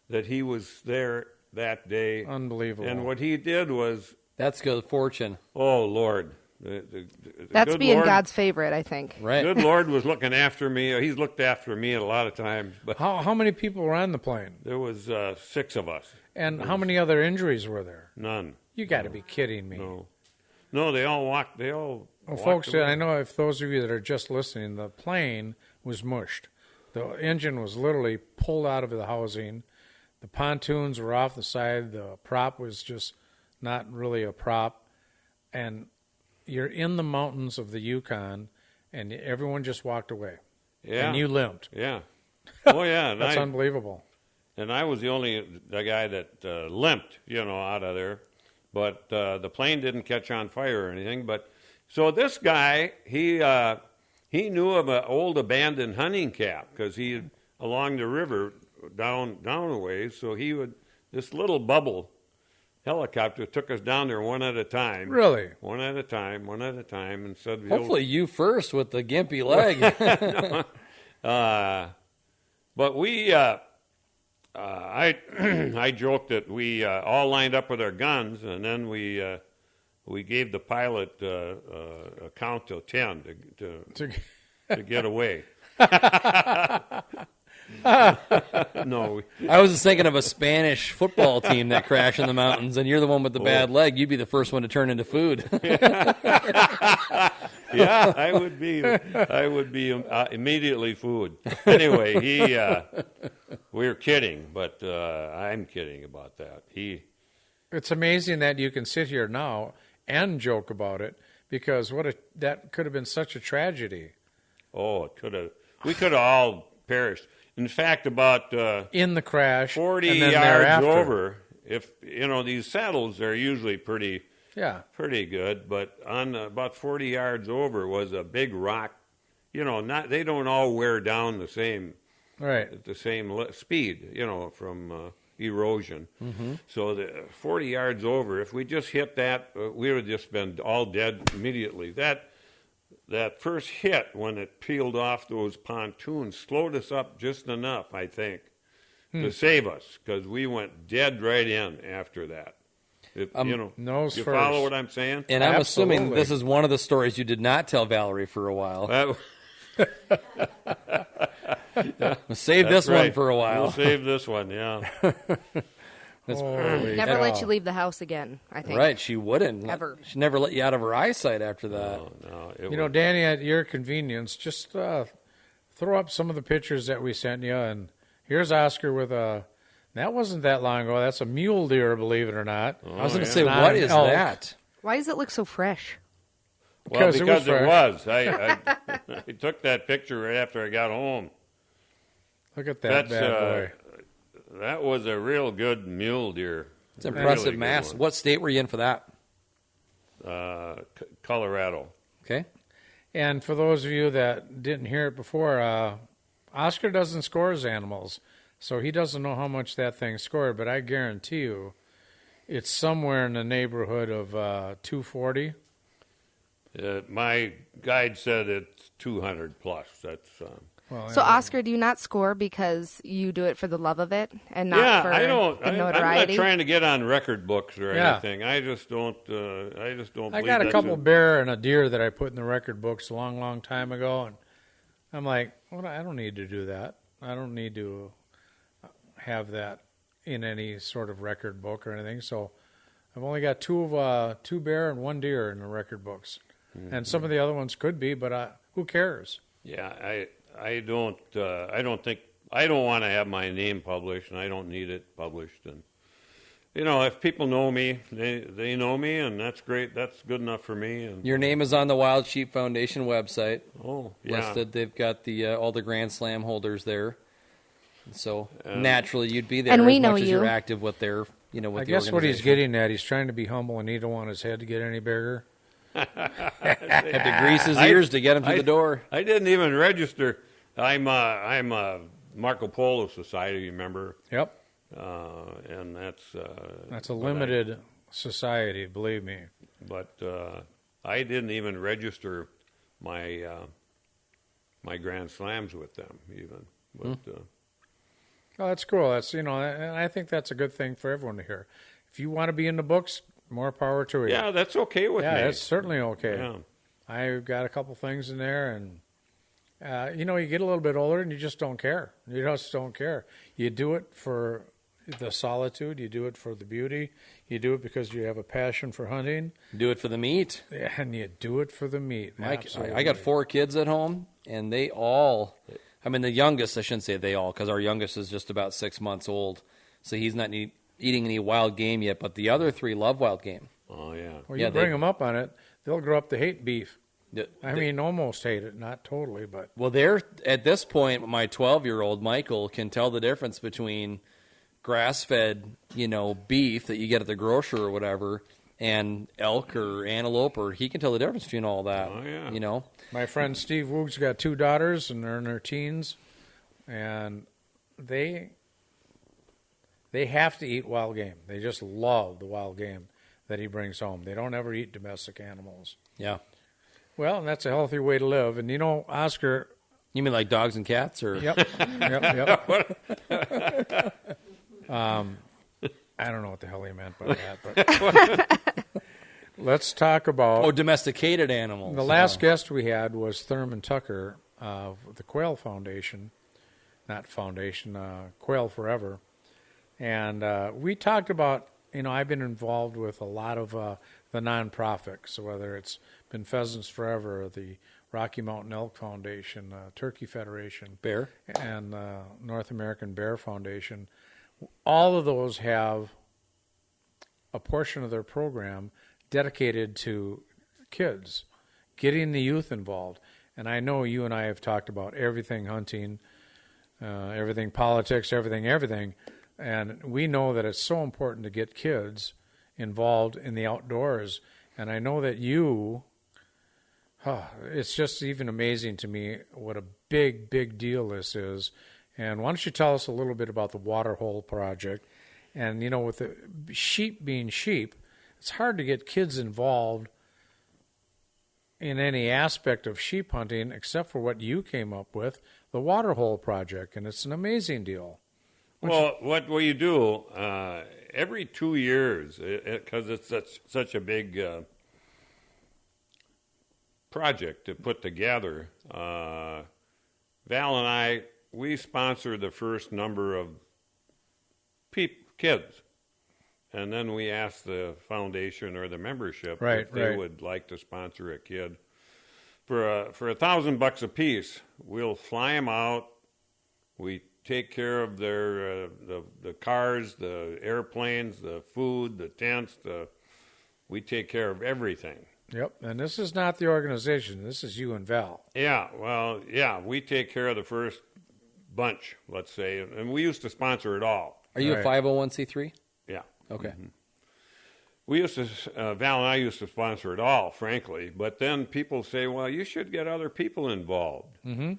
Speaker 5: that he was there that day.
Speaker 3: Unbelievable.
Speaker 5: And what he did was...
Speaker 1: That's good fortune.
Speaker 5: Oh, Lord.
Speaker 2: That's
Speaker 5: good
Speaker 2: being
Speaker 5: Lord,
Speaker 2: God's favorite, I think.
Speaker 1: Right.
Speaker 5: Good Lord was looking after me. He's looked after me a lot of times. But
Speaker 3: How many people were on the plane?
Speaker 5: there was 6 of us.
Speaker 3: And how many other injuries were there?
Speaker 5: None.
Speaker 3: You got to be kidding me.
Speaker 5: No, they all walked.
Speaker 3: Well,
Speaker 5: walked
Speaker 3: folks,
Speaker 5: away.
Speaker 3: I know if those of you that are just listening, the plane was mushed. The engine was literally pulled out of the housing. The pontoons were off the side. The prop was just not really a prop. And you're in the mountains of the Yukon, and everyone just walked away.
Speaker 5: Yeah.
Speaker 3: And you limped.
Speaker 5: Yeah. Oh, yeah.
Speaker 3: That's unbelievable.
Speaker 5: And I was the guy that limped, out of there. But the plane didn't catch on fire or anything. But so this guy, he knew of an old abandoned hunting camp because he along the river down a ways. So this little bubble helicopter took us down there one at a time.
Speaker 3: Really?
Speaker 5: One at a time, and said,
Speaker 1: Hopefully you first with the gimpy leg.
Speaker 5: But we, I joked that we all lined up with our guns, and then we gave the pilot a count till 10 to get away. No.
Speaker 1: I was just thinking of a Spanish football team that crashed in the mountains, and you're the one with the bad leg. You'd be the first one to turn into food.
Speaker 5: Yeah, I would be immediately food. Anyway, we were kidding, but I'm kidding about that.
Speaker 3: It's amazing that you can sit here now and joke about it because that could have been such a tragedy.
Speaker 5: Oh, it could have. We could have all perished. In fact, about
Speaker 3: in the crash,
Speaker 5: 40
Speaker 3: and then
Speaker 5: yards
Speaker 3: thereafter.
Speaker 5: over. If these saddles are usually pretty good, but on about 40 yards over was a big rock. They don't all wear down the same at the same speed. From erosion. Mm-hmm. So the 40 yards over, if we just hit that, we would have just been all dead immediately. That first hit, when it peeled off those pontoons, slowed us up just enough, I think, to save us, because we went dead right in after that.
Speaker 3: Nose
Speaker 5: you
Speaker 3: first.
Speaker 5: Follow what I'm saying?
Speaker 1: And I'm
Speaker 3: Absolutely.
Speaker 1: assuming this is one of the stories you did not tell Valerie for a while. Save this
Speaker 5: right.
Speaker 1: one for a while.
Speaker 5: We'll save this one, yeah.
Speaker 2: Never let you leave the house again, I think.
Speaker 1: Right, she wouldn't.
Speaker 2: Ever.
Speaker 1: She never let you out of her eyesight after that.
Speaker 5: No,
Speaker 3: Danny, at your convenience, just throw up some of the pictures that we sent you. And here's Oscar with that wasn't that long ago. That's a mule deer, believe it or not.
Speaker 1: I was going to say,
Speaker 3: Not
Speaker 1: what
Speaker 3: an
Speaker 1: is
Speaker 3: elk.
Speaker 1: that?
Speaker 2: Why does it look so fresh?
Speaker 5: Well, because
Speaker 3: fresh.
Speaker 5: it was. I took that picture right after I got home.
Speaker 3: Look at that bad boy.
Speaker 5: That was a real good mule deer.
Speaker 1: It's impressive
Speaker 5: Really good
Speaker 1: mass.
Speaker 5: one.
Speaker 1: What state were you in for that?
Speaker 5: Colorado.
Speaker 1: Okay.
Speaker 3: And for those of you that didn't hear it before, Oscar doesn't score his animals. So he doesn't know how much that thing scored, but I guarantee you it's somewhere in the neighborhood of 240.
Speaker 5: My guide said it's 200 plus. That's
Speaker 2: So, Oscar, do you not score because you do it for the love of it and not for the notoriety?
Speaker 5: I'm not trying to get on record books or anything. I just don't.
Speaker 3: I got a couple bear and a deer that I put in the record books a long, long time ago, and I'm like, well, I don't need to do that. I don't need to have that in any sort of record book or anything. So I've only got two bear and one deer in the record books, and some of the other ones could be, but who cares?
Speaker 5: Yeah, I don't want to have my name published, and I don't need it published. And if people know me, they know me, and that's great. That's good enough for me. And
Speaker 1: Your name is on the Wild Sheep Foundation website.
Speaker 5: Oh, yeah.
Speaker 1: Listed. They've got all the Grand Slam holders there. So naturally, you'd be there
Speaker 2: and we
Speaker 1: as
Speaker 2: know
Speaker 1: much as
Speaker 2: you.
Speaker 1: you're active with their, with
Speaker 3: I
Speaker 1: the
Speaker 3: guess what he's
Speaker 1: organization.
Speaker 3: getting at, he's trying to be humble, and he don't want his head to get any bigger.
Speaker 1: Have to grease his ears to get him through the door.
Speaker 5: I didn't even register. I'm a Marco Polo Society member.
Speaker 3: Yep.
Speaker 5: And
Speaker 3: That's a limited society, believe me.
Speaker 5: But I didn't even register my my Grand Slams with them even. But
Speaker 3: Oh, that's cool. That's and I think that's a good thing for everyone to hear. If you want to be in the books, more power to you.
Speaker 5: yeah, that's okay with me.
Speaker 3: Yeah, that's certainly okay.
Speaker 5: Yeah.
Speaker 3: I've got a couple things in there, and you get a little bit older, and you just don't care. You just don't care. You do it for the solitude. You do it for the beauty. You do it because you have a passion for hunting.
Speaker 1: Do it for the meat.
Speaker 3: And you do it for the meat.
Speaker 1: I got 4 kids at home, and they all, the youngest, I shouldn't say they all, because our youngest is just about 6 months old, so he's not eating any wild game yet, but the other 3 love wild game.
Speaker 5: Oh yeah.
Speaker 3: Well, you bring them up on it, they'll grow up to hate beef.
Speaker 1: They-
Speaker 3: Almost hate it, not totally, but
Speaker 1: Well, they're at this point, my 12-year-old Michael can tell the difference between grass-fed, beef that you get at the grocer or whatever, and elk or antelope, or he can tell the difference between all that.
Speaker 5: Oh, yeah.
Speaker 3: my friend Steve Woog's got 2 daughters, and they're in their teens, and they have to eat wild game. They just love the wild game that he brings home. They don't ever eat domestic animals.
Speaker 1: Yeah.
Speaker 3: Well, and that's a healthy way to live. And Oscar.
Speaker 1: You mean like dogs and cats, or?
Speaker 3: Yep. I don't know what the hell he meant by that, but let's talk about
Speaker 1: Domesticated animals.
Speaker 3: the last guest we had was Thurman Tucker of the Quail Foundation, not Foundation, Quail Forever, and we talked about. I've been involved with a lot of the nonprofits, whether it's been Pheasants Forever, the Rocky Mountain Elk Foundation, Turkey Federation,
Speaker 1: Bear,
Speaker 3: and North American Bear Foundation. All of those have a portion of their program dedicated to kids, getting the youth involved. And I know you and I have talked about everything hunting, everything politics, everything. And we know that it's so important to get kids involved in the outdoors. And I know that it's just even amazing to me what a big, big deal this is. And why don't you tell us a little bit about the Waterhole Project? And, with the sheep being sheep, it's hard to get kids involved in any aspect of sheep hunting except for what you came up with, the Waterhole Project. And it's an amazing deal.
Speaker 5: Well, what you do every 2 years, because it's such a big project to put together, Val and I, we sponsor the first number of kids, and then we ask the foundation or the membership if they would like to sponsor a kid for $1,000 a piece. We'll fly them out. We take care of their the cars, the airplanes, the food, the tents. We take care of everything.
Speaker 3: Yep, and this is not the organization. This is you and Val.
Speaker 5: Yeah, well, we take care of the first bunch, let's say, and we used to sponsor it all.
Speaker 1: Are you a 501c3?
Speaker 5: Yeah.
Speaker 1: Okay.
Speaker 5: Mm-hmm. We used to, Val and I used to sponsor it all, frankly, but then people say, well, you should get other people involved.
Speaker 3: Mm-hmm.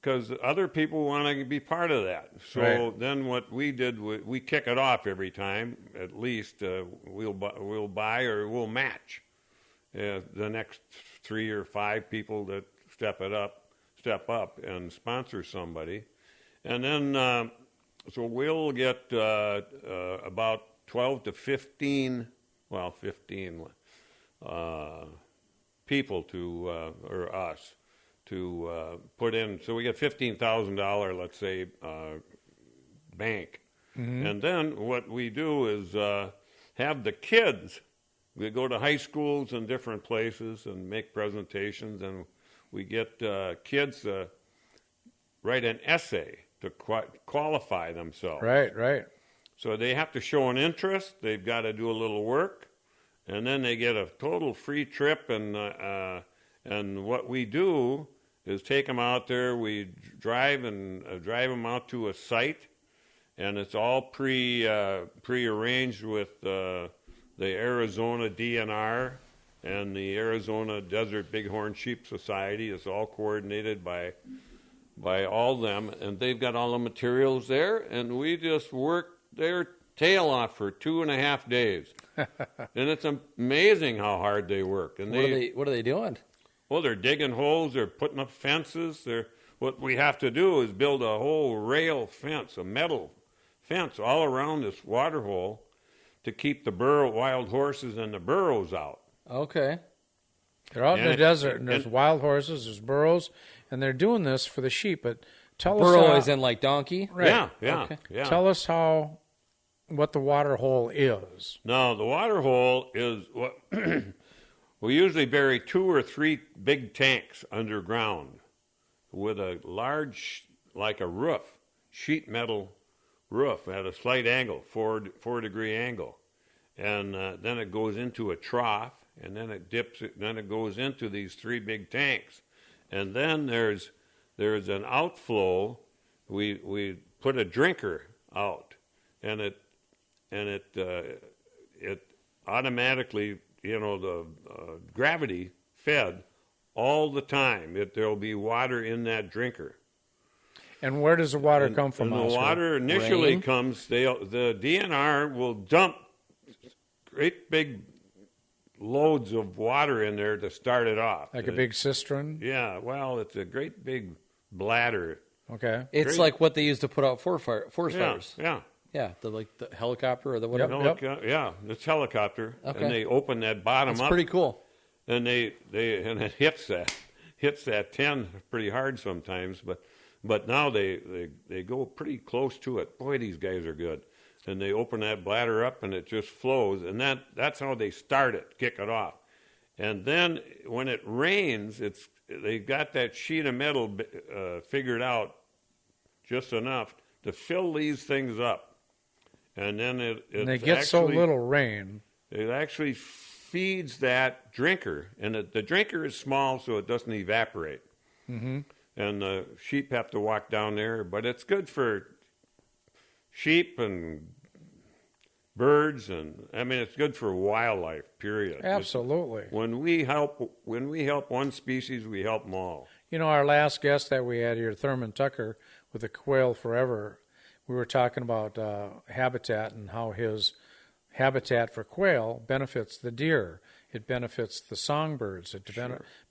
Speaker 5: because other people want to be part of that. So
Speaker 3: Right.
Speaker 5: then what we did, we kick it off every time. At least we'll buy or we'll match the next 3 or 5 people that step up and sponsor somebody, and then so we'll get about 12 to 15 people to or us to put in. So we get $15,000, let's say, bank. And then what we do is have the kids. We go to high schools and different places and make presentations, and we get kids write an essay to qualify themselves.
Speaker 3: Right.
Speaker 5: So they have to show an interest. They've got to do a little work, and then they get a total free trip. And what we do is take them out there. We drive them out to a site, and it's all pre-arranged with the Arizona DNR and the Arizona Desert Bighorn Sheep Society. It's all coordinated by all them, and they've got all the materials there, and we just work their tail off for 2.5 days. And it's amazing how hard they work. And
Speaker 1: What are they doing?
Speaker 5: well, they're digging holes, they're putting up fences. What we have to do is build a whole rail fence, a metal fence all around this water hole to keep the wild horses and the burros out.
Speaker 1: Okay.
Speaker 3: They're out in
Speaker 5: And
Speaker 3: the
Speaker 5: it-
Speaker 3: desert, and there's
Speaker 5: and-
Speaker 3: wild horses, there's burros, and they're doing this for the sheep. But tell
Speaker 1: Burro
Speaker 3: us,
Speaker 1: is in like donkey.
Speaker 3: right.
Speaker 5: Yeah.
Speaker 1: Okay.
Speaker 3: Tell us what the water hole is.
Speaker 5: Now, the water hole is what we usually bury 2 or 3 big tanks underground with a large, like a roof, sheet metal roof at a slight angle, 4-degree angle. And then it goes into a trough, and then it dips, then it goes into these 3 big tanks. And then there's an outflow. We put a drinker out, and it automatically, the gravity fed all the time. There'll be water in that drinker.
Speaker 3: And where does the water come from?
Speaker 5: And the
Speaker 3: Oscar?
Speaker 5: water initially
Speaker 1: Rain?
Speaker 5: comes. The DNR will dump great big loads of water in there to start it off.
Speaker 3: Like a big cistern?
Speaker 5: Yeah. Well, it's a great big bladder.
Speaker 3: Okay.
Speaker 1: It's
Speaker 5: Great.
Speaker 1: like what they use to put out forest fires.
Speaker 5: Yeah.
Speaker 1: Yeah, the helicopter or the whatever.
Speaker 3: Yep.
Speaker 5: Yeah, it's helicopter,
Speaker 1: Okay.
Speaker 5: and they open that bottom
Speaker 1: That's
Speaker 5: up,
Speaker 1: pretty cool.
Speaker 5: and and it hits that 10 pretty hard sometimes, but now they go pretty close to it. Boy, these guys are good, and they open that bladder up, and it just flows, and that's how they start it, kick it off, and then when it rains, they got that sheet of metal figured out just enough to fill these things up. And then
Speaker 3: And they get so little rain.
Speaker 5: It actually feeds that drinker, and the drinker is small, so it doesn't evaporate. Mm-hmm. And the sheep have to walk down there, but it's good for sheep and birds, and it's good for wildlife. Period.
Speaker 3: Absolutely.
Speaker 5: When we help one species, we help them all.
Speaker 3: Our last guest that we had here, Thurman Tucker, with the Quail Forever, we were talking about habitat and how his habitat for quail benefits the deer. It benefits the songbirds. It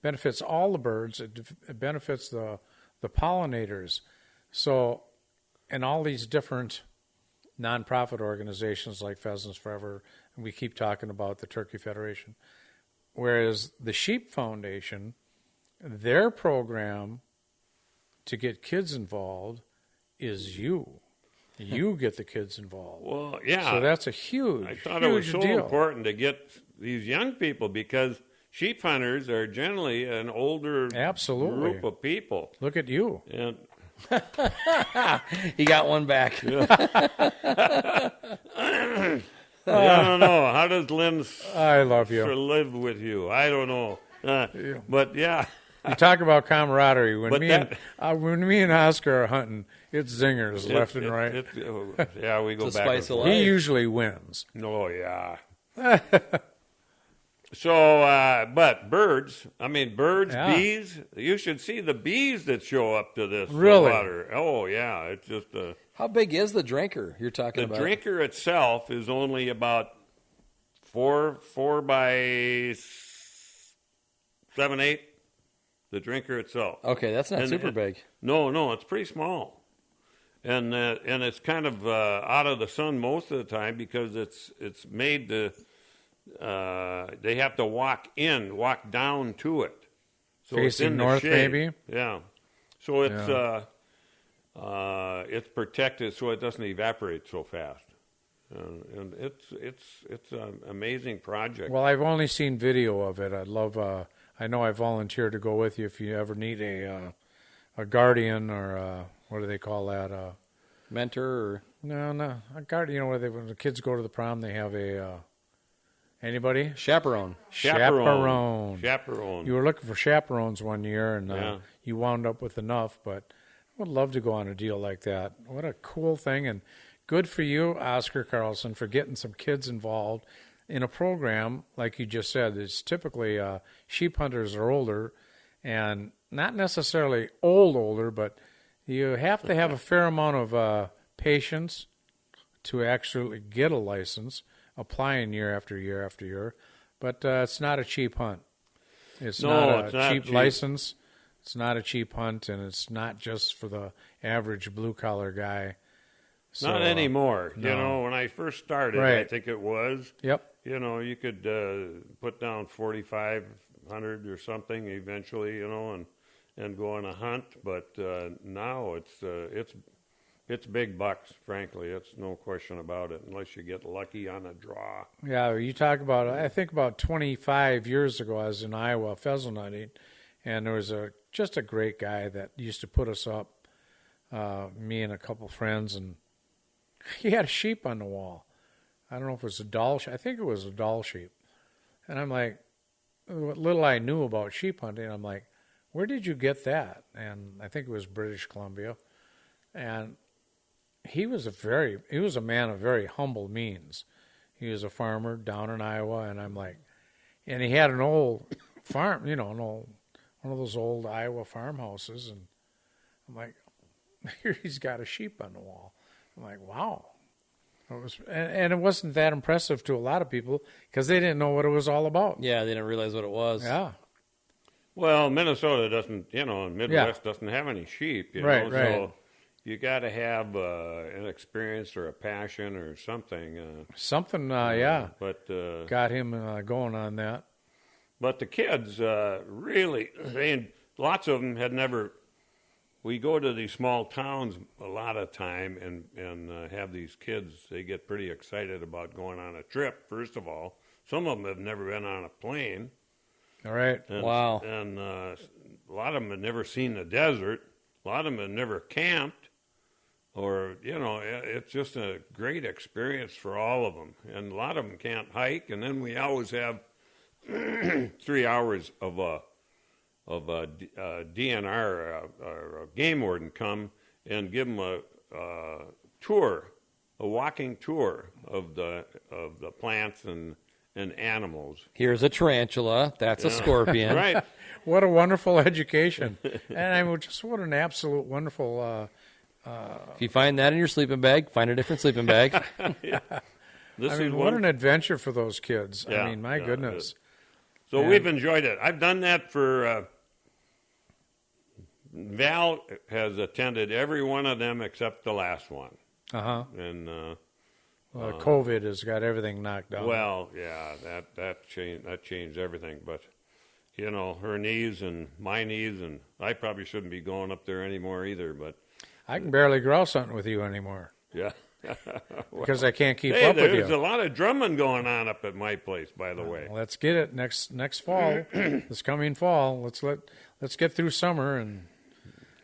Speaker 3: benefits all the birds. It benefits the pollinators. So, and all these different nonprofit organizations like Pheasants Forever, and we keep talking about the Turkey Federation. Whereas the Sheep Foundation, their program to get kids involved is you. You get the kids involved.
Speaker 5: Well, yeah.
Speaker 3: So that's a huge,
Speaker 5: I thought it was so
Speaker 3: deal.
Speaker 5: important to get these young people, because sheep hunters are generally an older
Speaker 3: Absolutely.
Speaker 5: group of people.
Speaker 3: Look at you.
Speaker 5: And
Speaker 1: He got one back.
Speaker 5: I don't know. How does Lynn
Speaker 3: I love you.
Speaker 5: live with you? I don't know. But yeah.
Speaker 3: You talk about camaraderie. When
Speaker 5: But
Speaker 3: me and Oscar are hunting, it's zingers left and right.
Speaker 5: Yeah, we go
Speaker 1: It's a
Speaker 5: back and
Speaker 1: spice of
Speaker 5: forth.
Speaker 1: life.
Speaker 3: He usually wins.
Speaker 5: Oh, yeah. So, but birds,
Speaker 3: Yeah.
Speaker 5: bees, you should see the bees that show up to this
Speaker 3: Really?
Speaker 5: water. Oh, yeah, it's just
Speaker 1: How big is the drinker you're talking
Speaker 5: the
Speaker 1: about?
Speaker 5: drinker itself is only about 4 by 7, 8. The drinker itself.
Speaker 1: Okay, that's not super big.
Speaker 5: No, it's pretty small, and it's kind of out of the sun most of the time because it's made to. They have to walk down to it. So it's
Speaker 3: Facing
Speaker 5: in the
Speaker 3: north,
Speaker 5: shade.
Speaker 3: maybe?
Speaker 5: Yeah. So it's protected so it doesn't evaporate so fast, and it's an amazing project.
Speaker 3: Well, I've only seen video of it. I'd love. I know I volunteered to go with you if you ever need a guardian or what do they call that?
Speaker 1: Mentor or
Speaker 3: No, a guardian. You know, when the kids go to the prom, they have a anybody
Speaker 1: chaperone.
Speaker 3: chaperone.
Speaker 5: Chaperone.
Speaker 3: You were looking for chaperones one year, and
Speaker 5: Yeah.
Speaker 3: you wound up with enough. But I would love to go on a deal like that. What a cool thing, and good for you, Oscar Carlson, for getting some kids involved in a program like you just said. It's typically sheep hunters are older, and not necessarily older, but you have to have a fair amount of patience to actually get a license, applying year after year after year. But it's not a cheap hunt. It's not a cheap license. It's not a cheap hunt, and it's not just for the average blue-collar guy. So,
Speaker 5: Not anymore.
Speaker 3: no.
Speaker 5: You know, when I first started,
Speaker 3: Right.
Speaker 5: I think it was.
Speaker 3: Yep.
Speaker 5: You know, you could put down 4,500 or something eventually, you know, and go on a hunt. But now it's big bucks. Frankly, it's no question about it. Unless you get lucky on a draw.
Speaker 3: Yeah, you talk about, I think about 25 years ago, I was in Iowa pheasant hunting, and there was just a great guy that used to put us up, me and a couple friends, and he had a sheep on the wall. I don't know if it was a doll sheep. I think it was a doll sheep. And I'm like, what little I knew about sheep hunting, I'm like, where did you get that? And I think it was British Columbia. And he was a man of very humble means. He was a farmer down in Iowa, and I'm like, and he had an old farm, you know, one of those old Iowa farmhouses, and I'm like, here he's got a sheep on the wall. I'm like, wow. And it wasn't that impressive to a lot of people because they didn't know what it was all about.
Speaker 1: Yeah, they didn't realize what it was.
Speaker 3: Yeah.
Speaker 5: Well, Minnesota doesn't, you know, and Midwest doesn't have any sheep, you know.
Speaker 3: Right.
Speaker 5: So you got to have an experience or a passion or something.
Speaker 3: Something, yeah,
Speaker 5: But
Speaker 3: got him going on that.
Speaker 5: But the kids really, lots of them had never. We go to these small towns a lot of time and have these kids. They get pretty excited about going on a trip. First of all, some of them have never been on a plane.
Speaker 3: All right.
Speaker 5: And,
Speaker 1: Wow.
Speaker 5: And a lot of them had never seen the desert. A lot of them had never camped. Or, you know, it's just a great experience for all of them. And a lot of them can't hike. And then we always have 3 hours of a DNR or a game warden come and give them a tour, a walking tour of the plants and animals.
Speaker 1: Here's a tarantula. That's a scorpion.
Speaker 5: Right.
Speaker 3: What a wonderful education. And what an absolute wonderful.
Speaker 1: If you find that in your sleeping bag, find a different sleeping bag.
Speaker 3: What an adventure for those kids.
Speaker 5: Yeah,
Speaker 3: I mean, my goodness.
Speaker 5: So we've enjoyed it. I've done that for. Val has attended every one of them except the last one.
Speaker 3: Uh-huh.
Speaker 5: And
Speaker 3: COVID has got everything knocked down.
Speaker 5: well, yeah, that changed everything. But you know, her knees and my knees, and I probably shouldn't be going up there anymore either. But
Speaker 3: I can barely grouse hunting with you anymore
Speaker 5: yeah,
Speaker 3: because I can't keep
Speaker 5: hey,
Speaker 3: up with
Speaker 5: there's
Speaker 3: you.
Speaker 5: a lot of drumming going on up at my place, by the way.
Speaker 3: Let's get it next fall, this coming fall. Let's get through summer, and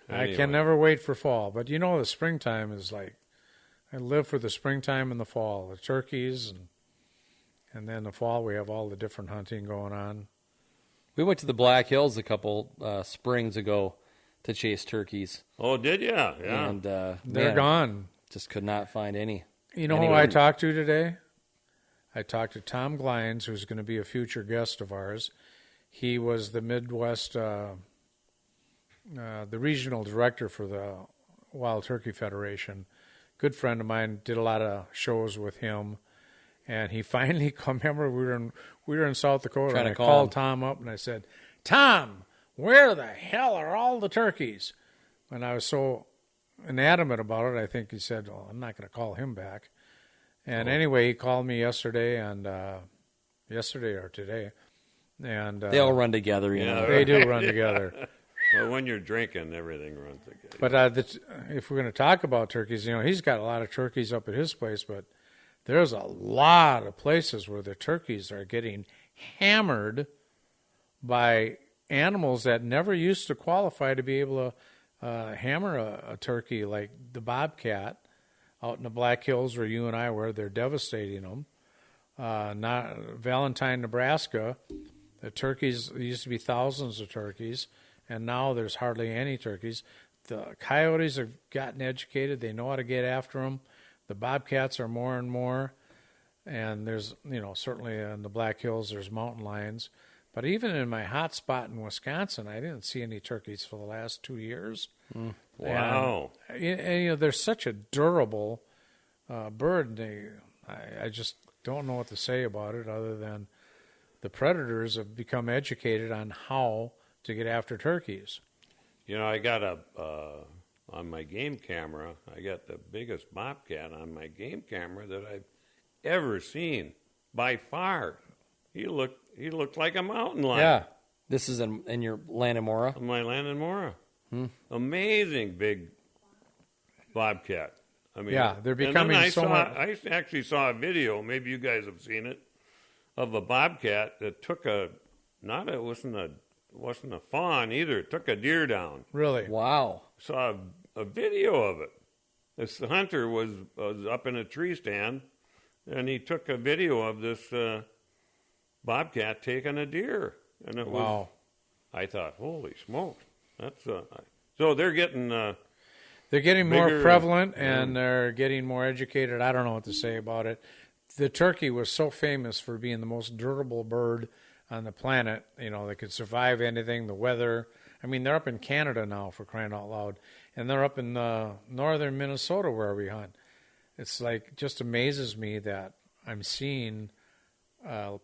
Speaker 5: Anyway.
Speaker 3: I can never wait for fall. But you know, the springtime is like, I live for the springtime and the fall, the turkeys, and then the fall we have all the different hunting going on.
Speaker 1: We went to the Black Hills a couple springs ago to chase turkeys.
Speaker 5: Oh, did you? Yeah.
Speaker 1: And
Speaker 3: They're
Speaker 1: man,
Speaker 3: gone.
Speaker 1: just could not find any.
Speaker 3: You know who
Speaker 1: Anyway.
Speaker 3: I talked to today? I talked to Tom Glines, who's going to be a future guest of ours. He was the Midwest, the regional director for the Wild Turkey Federation. Good friend of mine, did a lot of shows with him. And he finally, remember, we were in South Dakota, and I called Tom up and I said, Tom, where the hell are all the turkeys? And I was so inadamant about it, I think he said, well, I'm not going to call him back. And anyway, he called me yesterday or today. And
Speaker 1: they all run together, you know.
Speaker 3: They do run together.
Speaker 5: Well, when you're drinking, everything runs together.
Speaker 3: But if we're going to talk about turkeys, you know, he's got a lot of turkeys up at his place, but there's a lot of places where the turkeys are getting hammered by animals that never used to qualify to be able to hammer a turkey, like the bobcat out in the Black Hills where you and I were. They're devastating them. Not Valentine, Nebraska, the turkeys, there used to be thousands of turkeys, and now there's hardly any turkeys. The coyotes have gotten educated. They know how to get after them. The bobcats are more and more, and there's, you know, certainly in the Black Hills there's mountain lions. But even in my hot spot in Wisconsin, I didn't see any turkeys for the last 2 years.
Speaker 5: Wow.
Speaker 3: And you know, they're such a durable bird. I just don't know what to say about it other than the predators have become educated on how to get after turkeys.
Speaker 5: You know, I got on my game camera, I got the biggest bobcat on my game camera that I've ever seen by far. He looked like a mountain lion.
Speaker 3: Yeah.
Speaker 1: This is in your Landamora?
Speaker 5: On my Landamora. Amazing big bobcat. I mean,
Speaker 3: yeah, they're becoming
Speaker 5: I actually saw a video, maybe you guys have seen it, of a bobcat that took it wasn't a fawn either. It took a deer down.
Speaker 3: Really?
Speaker 1: Wow.
Speaker 5: Saw a video of it. This hunter was up in a tree stand, and he took a video of this bobcat taking a deer, and it was. I thought, holy smokes, that's so they're getting.
Speaker 3: They're getting more
Speaker 5: bigger,
Speaker 3: prevalent, and they're getting more educated. I don't know what to say about it. The turkey was so famous for being the most durable bird on the planet. You know, they could survive anything, the weather. I mean, they're up in Canada now, for crying out loud, and they're up in northern Minnesota where we hunt. It's like, just amazes me that I'm seeing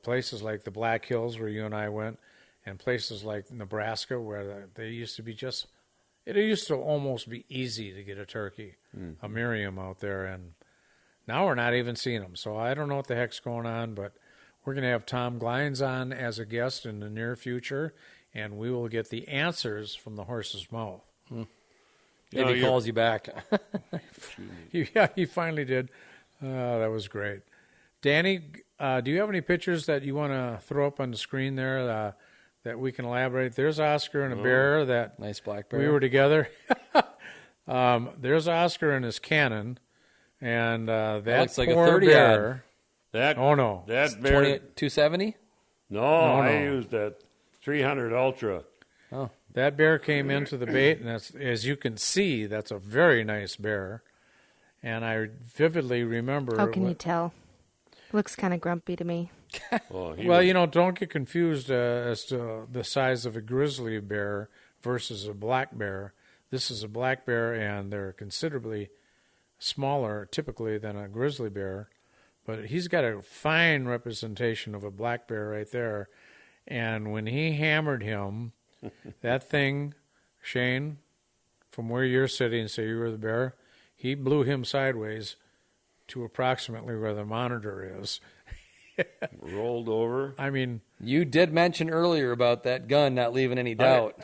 Speaker 3: places like the Black Hills where you and I went, and places like Nebraska where they used to be just. It used to almost be easy to get a turkey, a Miriam out there, and now we're not even seeing them. So I don't know what the heck's going on, but we're going to have Tom Glines on as a guest in the near future, and we will get the answers from the horse's mouth.
Speaker 1: Maybe he calls you back.
Speaker 3: Yeah, he finally did. That was great. Danny, do you have any pictures that you want to throw up on the screen there that we can elaborate? There's Oscar and a bear that
Speaker 1: nice black bear.
Speaker 3: We were together. There's Oscar and his cannon, and that
Speaker 1: looks like a
Speaker 3: poor
Speaker 1: 30
Speaker 3: bear.
Speaker 5: that.
Speaker 3: Oh no,
Speaker 5: That bear.
Speaker 1: 270?
Speaker 5: No, I used that 300 Ultra.
Speaker 1: Oh,
Speaker 3: that bear came into the bait, and that's, as you can see, that's a very nice bear. And I vividly remember.
Speaker 2: How can you tell? Looks kind of grumpy to me.
Speaker 3: Well, you know, don't get confused as to the size of a grizzly bear versus a black bear. This is a black bear, and they're considerably smaller, typically, than a grizzly bear. But he's got a fine representation of a black bear right there. And when he hammered him, that thing, Shayne, from where you're sitting, say you were the bear, he blew him sideways to approximately where the monitor is.
Speaker 5: Rolled over.
Speaker 3: I mean,
Speaker 1: you did mention earlier about that gun not leaving any doubt.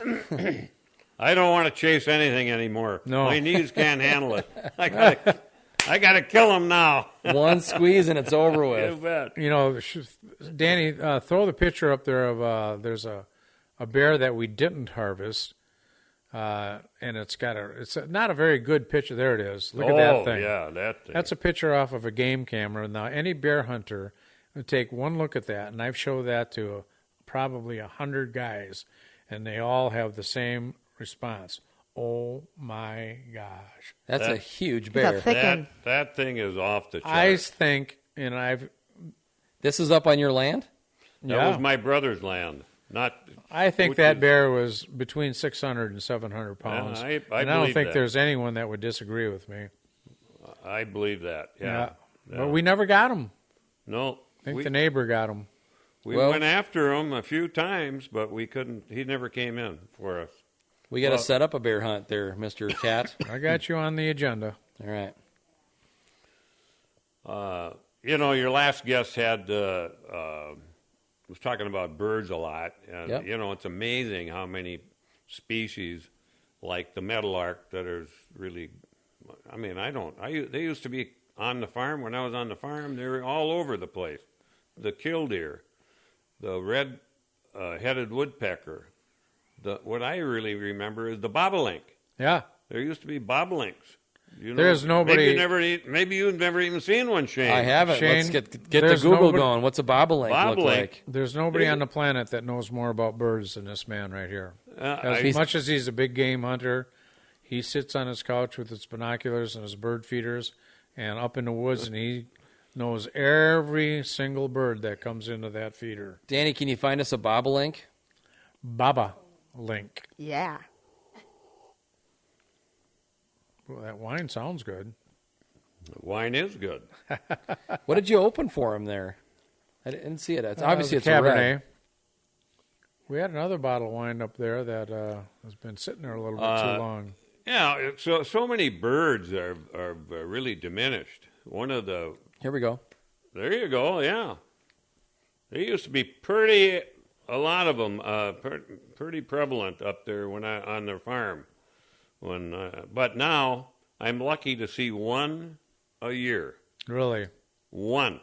Speaker 5: I don't want to chase anything anymore.
Speaker 3: No.
Speaker 5: My knees can't handle it. I gotta kill him now.
Speaker 1: One squeeze and it's over
Speaker 5: You
Speaker 1: with.
Speaker 5: bet.
Speaker 3: you know, Danny, throw the picture up there of there's a bear that we didn't harvest, and it's not a very good picture. There it is. Look at that thing.
Speaker 5: Yeah, that thing.
Speaker 3: That's a picture off of a game camera. Now, any bear hunter would take one look at that, and I've showed that to probably 100 guys, and they all have the same response. Oh my gosh!
Speaker 1: That's a huge
Speaker 2: It's
Speaker 1: bear.
Speaker 2: a thick one.
Speaker 5: that thing is off the chart.
Speaker 3: I think, and I've
Speaker 1: This is up on your land?
Speaker 5: That was my brother's land.
Speaker 3: I think that bear was between 600 and 700 pounds.
Speaker 5: I
Speaker 3: and I don't think
Speaker 5: that.
Speaker 3: there's anyone that would disagree with me.
Speaker 5: I believe that, yeah.
Speaker 3: But we never got him.
Speaker 5: No.
Speaker 3: I think the neighbor got him.
Speaker 5: We went after him a few times, but we couldn't. He never came in for us.
Speaker 1: We got to set up a bear hunt there, Mr. Katt.
Speaker 3: I got you on the agenda.
Speaker 1: All right.
Speaker 5: Your last guest was talking about birds a lot, and it's amazing how many species, like the meadowlark, that is really. I mean, they used to be on the farm when I was on the farm. They were all over the place. The killdeer, the red-headed woodpecker. What I really remember is the bobolink.
Speaker 3: Yeah,
Speaker 5: there used to be bobolinks.
Speaker 3: There's nobody.
Speaker 5: Maybe you've never even seen one, Shayne.
Speaker 1: I haven't.
Speaker 3: Shayne,
Speaker 1: Let's get the Google going. What's a bobolink look like?
Speaker 3: There's nobody on the planet that knows more about birds than this man right here. As much as he's a big game hunter, he sits on his couch with his binoculars and his bird feeders and up in the woods, and he knows every single bird that comes into that feeder.
Speaker 1: Danny, can you find us a bobolink?
Speaker 3: Baba link.
Speaker 2: Yeah.
Speaker 3: Well, that wine sounds good.
Speaker 5: Wine is good.
Speaker 1: What did you open for him there? I didn't see it. Obviously, it's
Speaker 3: Cabernet.
Speaker 1: a red.
Speaker 3: We had another bottle of wine up there that has been sitting there a little bit too long.
Speaker 5: Yeah, so many birds are really diminished.
Speaker 1: Here we go.
Speaker 5: There you go. Yeah, there used to be a lot of them, pretty prevalent up there on their farm. But now I'm lucky to see one a year.
Speaker 3: Really?
Speaker 5: One.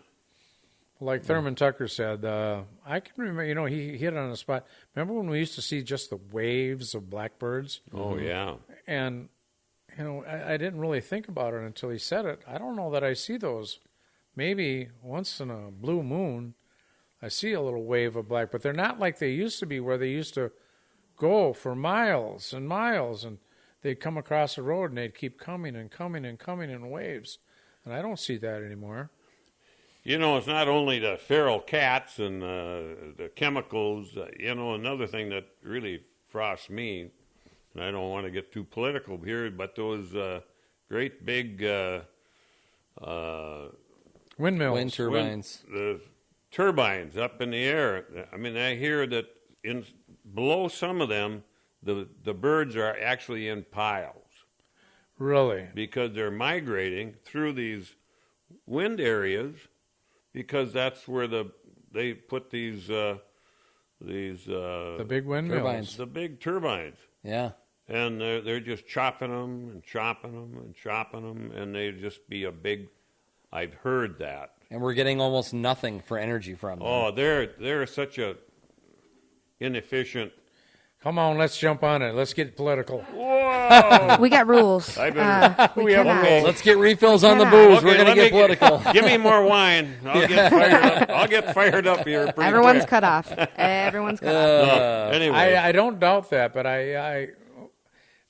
Speaker 3: Like Thurman Tucker said, I can remember, he hit it on the spot. Remember when we used to see just the waves of blackbirds?
Speaker 5: Oh, yeah.
Speaker 3: And, I didn't really think about it until he said it. I don't know that I see those. Maybe once in a blue moon, I see a little wave of black, but they're not like they used to be, where they used to go for miles and miles, and they'd come across the road and they'd keep coming and coming and coming in waves. And I don't see that anymore.
Speaker 5: It's not only the feral cats and the chemicals. Another thing that really frosts me, and I don't want to get too political here, but those great big
Speaker 3: windmills.
Speaker 1: Wind turbines.
Speaker 5: The turbines up in the air. I mean, I hear that below some of them, the birds are actually in piles.
Speaker 3: Really?
Speaker 5: Because they're migrating through these wind areas, because that's where they put these
Speaker 3: the big windmills.
Speaker 1: Turbines.
Speaker 5: The big turbines.
Speaker 1: Yeah.
Speaker 5: And they're just chopping them and chopping them and chopping them, and they just be a big. I've heard that.
Speaker 1: And we're getting almost nothing for energy from them.
Speaker 5: Oh, they're such a inefficient.
Speaker 3: Come on, let's jump on it. Let's get political.
Speaker 5: Whoa!
Speaker 2: We got rules.
Speaker 5: I better.
Speaker 2: We cannot.
Speaker 1: Let's get refills on the booze.
Speaker 5: Okay,
Speaker 1: We're going to get political.
Speaker 5: Give me more wine. I'll get fired up. I'll get fired up here. Pretty
Speaker 2: Everyone's
Speaker 5: quick.
Speaker 2: cut off. Everyone's cut off.
Speaker 5: No, anyway,
Speaker 3: I don't doubt that, but I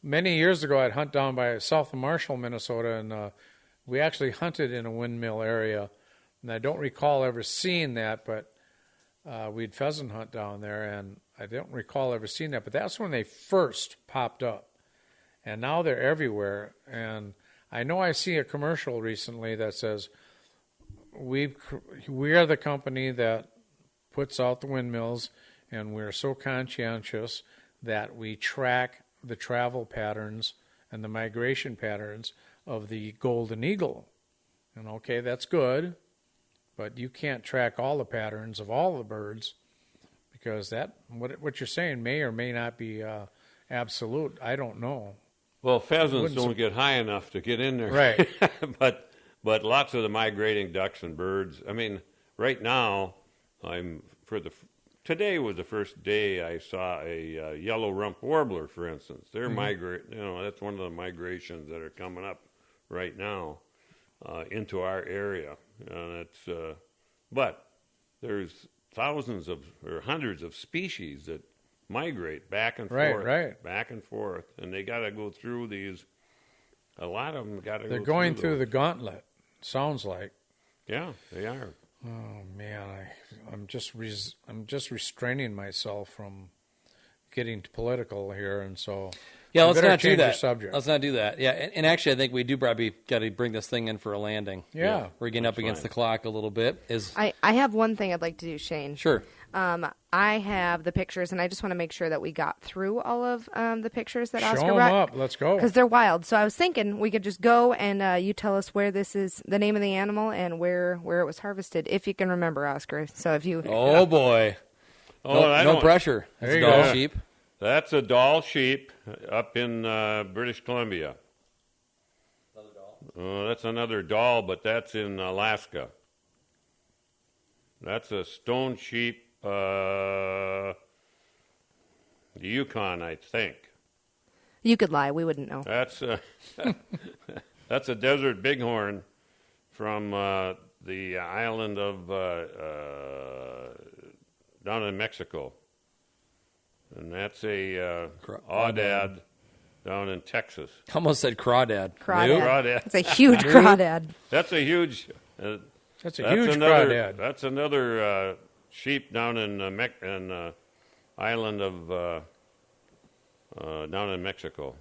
Speaker 3: many years ago I'd hunt down by south of Marshall, Minnesota, and we actually hunted in a windmill area. And I don't recall ever seeing that, but we'd pheasant hunt down there, and I don't recall ever seeing that. But that's when they first popped up. And now they're everywhere. And I know I see a commercial recently that says, we are the company that puts out the windmills, and we're so conscientious that we track the travel patterns and the migration patterns of the golden eagle. And okay, that's good, but you can't track all the patterns of all the birds, because what you're saying may or may not be absolute. I don't know.
Speaker 5: well, pheasants don't get high enough to get in there,
Speaker 3: Right.
Speaker 5: but lots of the migrating ducks and birds. I mean, right now, today was the first day I saw a yellow rump warbler, for instance. They're migrating. That's one of the migrations that are coming up right now into our area, and but there's thousands or hundreds of species that migrate back and forth, back and forth, and they got to go through these. A lot of them got to.
Speaker 3: They're going through the gauntlet. Sounds like.
Speaker 5: Yeah, they are.
Speaker 3: Oh man, I'm just restraining myself from getting political here, and so
Speaker 1: Yeah,
Speaker 3: we
Speaker 1: let's
Speaker 3: better
Speaker 1: not do
Speaker 3: change the
Speaker 1: that.
Speaker 3: subject.
Speaker 1: Let's not do that. Yeah, and actually, I think we do probably got to bring this thing in for a landing.
Speaker 3: Yeah.
Speaker 1: We're getting up against the clock a little bit.
Speaker 2: I have one thing I'd like to do, Shayne.
Speaker 1: Sure.
Speaker 2: I have the pictures, and I just want to make sure that we got through all of the pictures that
Speaker 3: Show
Speaker 2: Oscar
Speaker 3: them
Speaker 2: brought.
Speaker 3: up. Let's go.
Speaker 2: Because they're wild. So I was thinking we could just go and you tell us where this is, the name of the animal, and where it was harvested, if you can remember, Oscar. So if you...
Speaker 1: Oh, boy. No pressure.
Speaker 3: There
Speaker 1: It's
Speaker 3: you
Speaker 1: Doll
Speaker 3: go.
Speaker 1: sheep.
Speaker 5: That's a Doll sheep up in British Columbia.
Speaker 1: Another doll.
Speaker 5: That's another Doll, but that's in Alaska. That's a stone sheep, the Yukon, I think.
Speaker 2: You could lie. We wouldn't know.
Speaker 5: That's that's a desert bighorn from the island of down in Mexico, and that's a aoudad down in Texas.
Speaker 1: Almost said crawdad.
Speaker 2: Crawdad.
Speaker 5: Crawdad.
Speaker 2: It's a huge crawdad.
Speaker 5: That's a huge.
Speaker 3: That's a huge
Speaker 5: another,
Speaker 3: crawdad.
Speaker 5: That's another sheep down in island of down in Mexico.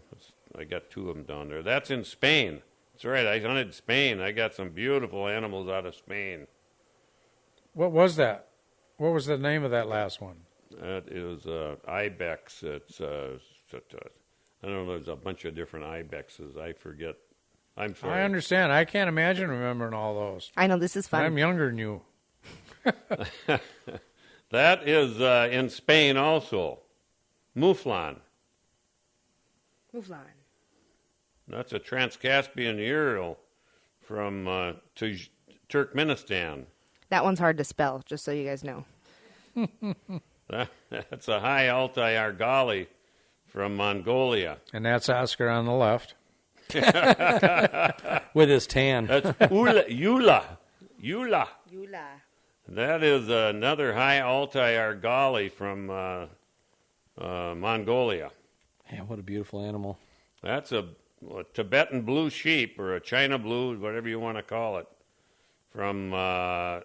Speaker 5: I got two of them down there. That's in Spain. That's right. I hunted Spain. I got some beautiful animals out of Spain.
Speaker 3: What was that? What was the name of that last one?
Speaker 5: That is ibex. It's I don't know. There's a bunch of different ibexes. I forget. I'm sorry.
Speaker 3: I understand. I can't imagine remembering all those.
Speaker 2: I know, this is fun.
Speaker 3: I'm younger than you.
Speaker 5: That is in Spain also. Mouflon.
Speaker 2: Mouflon.
Speaker 5: That's a Trans-Caspian Ural from Turkmenistan.
Speaker 2: That one's hard to spell, just so you guys know.
Speaker 5: That's a high Altai Argali from Mongolia.
Speaker 3: And that's Oscar on the left.
Speaker 1: With his tan.
Speaker 5: That's Yula. That is another high Altai Argali from Mongolia.
Speaker 1: Man, what a beautiful animal.
Speaker 5: That's a Tibetan blue sheep, or a China blue, whatever you want to call it, from, well,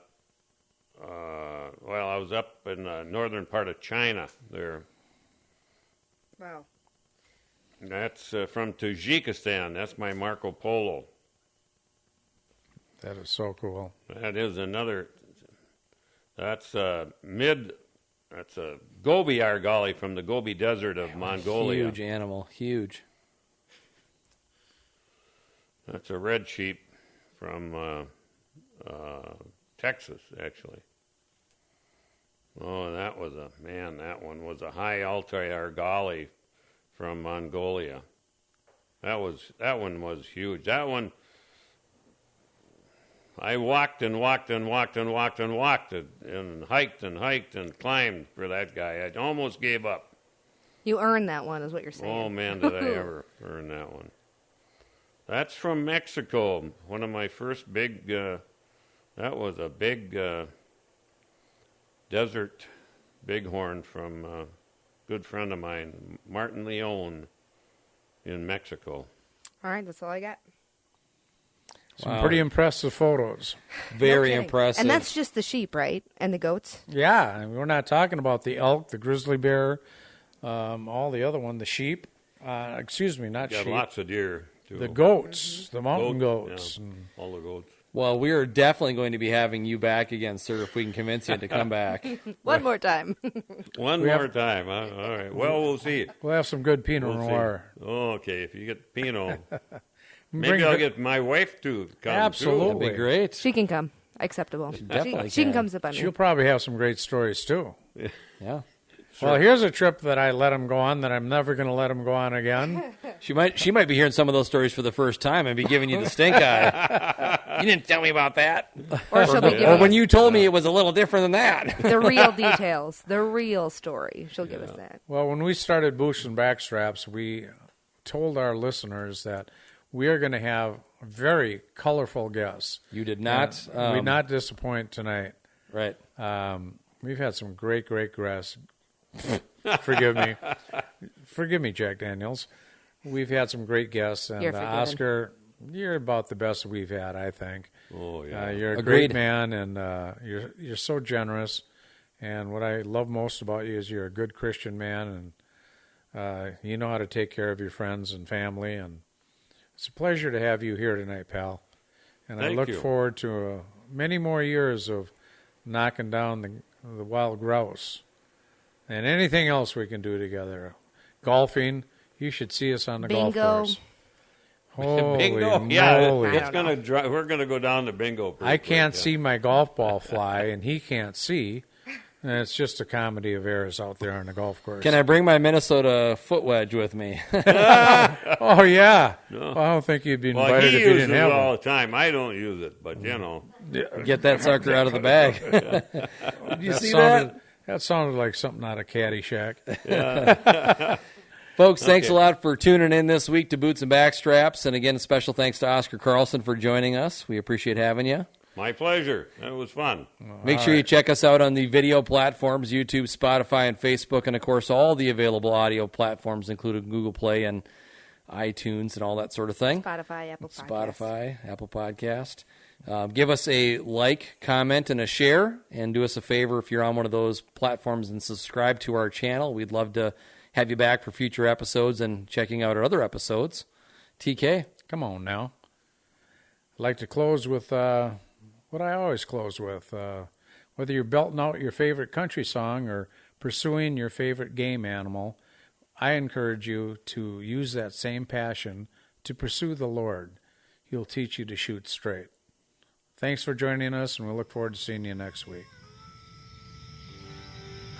Speaker 5: I was up in the northern part of China there.
Speaker 2: Wow.
Speaker 5: That's from Tajikistan. That's my Marco Polo.
Speaker 3: That is so cool.
Speaker 5: That is another, that's a Gobi Argali from the Gobi Desert of Mongolia.
Speaker 1: Huge animal. Huge.
Speaker 5: That's a red sheep from Texas, actually. Oh, that one was a high Altai Argali from Mongolia. That one was huge. That one, I walked and hiked and climbed for that guy. I almost gave up.
Speaker 2: You earned that one, is what you're saying.
Speaker 5: Oh, man, did I ever earn that one. That's from Mexico. One of my first big, that was a big desert bighorn from a good friend of mine, Martin Leon, in Mexico.
Speaker 2: All right, that's all I got.
Speaker 3: Some pretty impressive photos.
Speaker 1: Very
Speaker 2: No kidding.
Speaker 1: impressive.
Speaker 2: And that's just the sheep, right? And the goats?
Speaker 3: Yeah, and we're not talking about the elk, the grizzly bear, all the other one, the sheep. Excuse me, not
Speaker 5: Got
Speaker 3: sheep.
Speaker 5: lots of deer, too.
Speaker 3: The goats, the mountain goats.
Speaker 5: Yeah,
Speaker 3: And
Speaker 5: all the goats.
Speaker 1: Well, we are definitely going to be having you back again, sir, if we can convince you to come back.
Speaker 2: One more time.
Speaker 5: One more time. Huh? All right. Well, we'll see.
Speaker 3: we'll have some good Pinot
Speaker 5: We'll see.
Speaker 3: Noir.
Speaker 5: Okay, if you get Pinot.
Speaker 3: Bring
Speaker 5: Maybe I'll
Speaker 3: the-
Speaker 5: get my wife to come,
Speaker 3: Absolutely.
Speaker 1: That'd be great.
Speaker 2: She can come. Acceptable.
Speaker 1: definitely
Speaker 2: she can
Speaker 1: can.
Speaker 2: come sit by me.
Speaker 3: She'll probably have some great stories, too.
Speaker 1: Yeah.
Speaker 3: Well, here's a trip that I let him go on that I'm never going to let him go on again.
Speaker 1: She might be hearing some of those stories for the first time and be giving you the stink eye. You didn't tell me about that.
Speaker 2: Or she'll be
Speaker 1: Or
Speaker 2: giving
Speaker 1: when
Speaker 2: us
Speaker 1: you told me it was a little different than that.
Speaker 2: the real details, the real story. She'll give us that.
Speaker 3: Well, when we started Boosh and Backstraps, we told our listeners that we are going to have very colorful guests.
Speaker 1: You did not.
Speaker 3: We not disappoint tonight.
Speaker 1: Right.
Speaker 3: We've had some great guests. Forgive me. Forgive me, Jack Daniels. We've had some great guests. And
Speaker 2: You're forgiven.
Speaker 3: Oscar, you're about the best we've had, I think.
Speaker 5: Oh, yeah.
Speaker 3: You're a
Speaker 1: Agreed.
Speaker 3: great man, and you're so generous. And what I love most about you is you're a good Christian man, and you know how to take care of your friends and family. And it's a pleasure to have you here tonight, pal. And I
Speaker 5: Thank
Speaker 3: look
Speaker 5: you.
Speaker 3: forward to many more years of knocking down the wild grouse and anything else we can do together. Golfing, you should see us on the golf
Speaker 2: Bingo.
Speaker 3: course. Holy
Speaker 5: Bingo.
Speaker 3: moly.
Speaker 5: Yeah,
Speaker 2: I
Speaker 5: it's
Speaker 2: don't
Speaker 5: gonna drive. We're gonna go down to bingo. pretty
Speaker 3: I can't
Speaker 5: quick,
Speaker 3: see my golf ball fly, and he can't see. And it's just a comedy of errors out there on the golf course.
Speaker 1: Can I bring my Minnesota foot wedge with me?
Speaker 3: Oh, yeah. Well, I don't think you'd be
Speaker 5: Well,
Speaker 3: invited
Speaker 5: he
Speaker 3: if you
Speaker 5: uses
Speaker 3: didn't
Speaker 5: it
Speaker 3: have
Speaker 5: all
Speaker 3: one.
Speaker 5: the time. I don't use it, but you know.
Speaker 1: Get that sucker out of the bag. You see
Speaker 3: sounded,
Speaker 1: that?
Speaker 3: That sounded like something out of Caddyshack.
Speaker 1: Folks, thanks a lot for tuning in this week to Boots and Backstraps. And again, special thanks to Oscar Carlson for joining us. We appreciate having you.
Speaker 5: My pleasure. It was fun.
Speaker 1: Make sure you check us out on the video platforms, YouTube, Spotify, and Facebook, and, of course, all the available audio platforms, including Google Play and iTunes and all that sort of thing.
Speaker 2: Spotify, Apple Podcasts.
Speaker 1: Spotify, Apple Podcast. Give us a like, comment, and a share, and do us a favor if you're on one of those platforms and subscribe to our channel. We'd love to have you back for future episodes and checking out our other episodes. TK.
Speaker 3: Come on now. I'd like to close with what I always close with. Whether you're belting out your favorite country song or pursuing your favorite game animal, I encourage you to use that same passion to pursue the Lord. He'll teach you to shoot straight. Thanks for joining us, and we look forward to seeing you next week.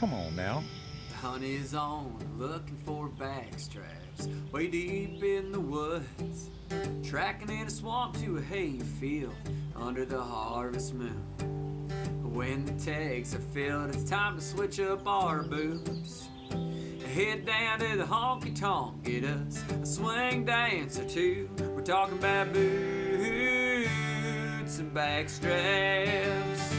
Speaker 3: Come on now.
Speaker 4: The hunt is on, looking for backstraps, way deep in the woods, tracking in a swamp to a hay field under the harvest moon. When the tags are filled, it's time to switch up our boots. Head down to the honky tonk, get us a swing dance or two. We're talking about boots and backstraps.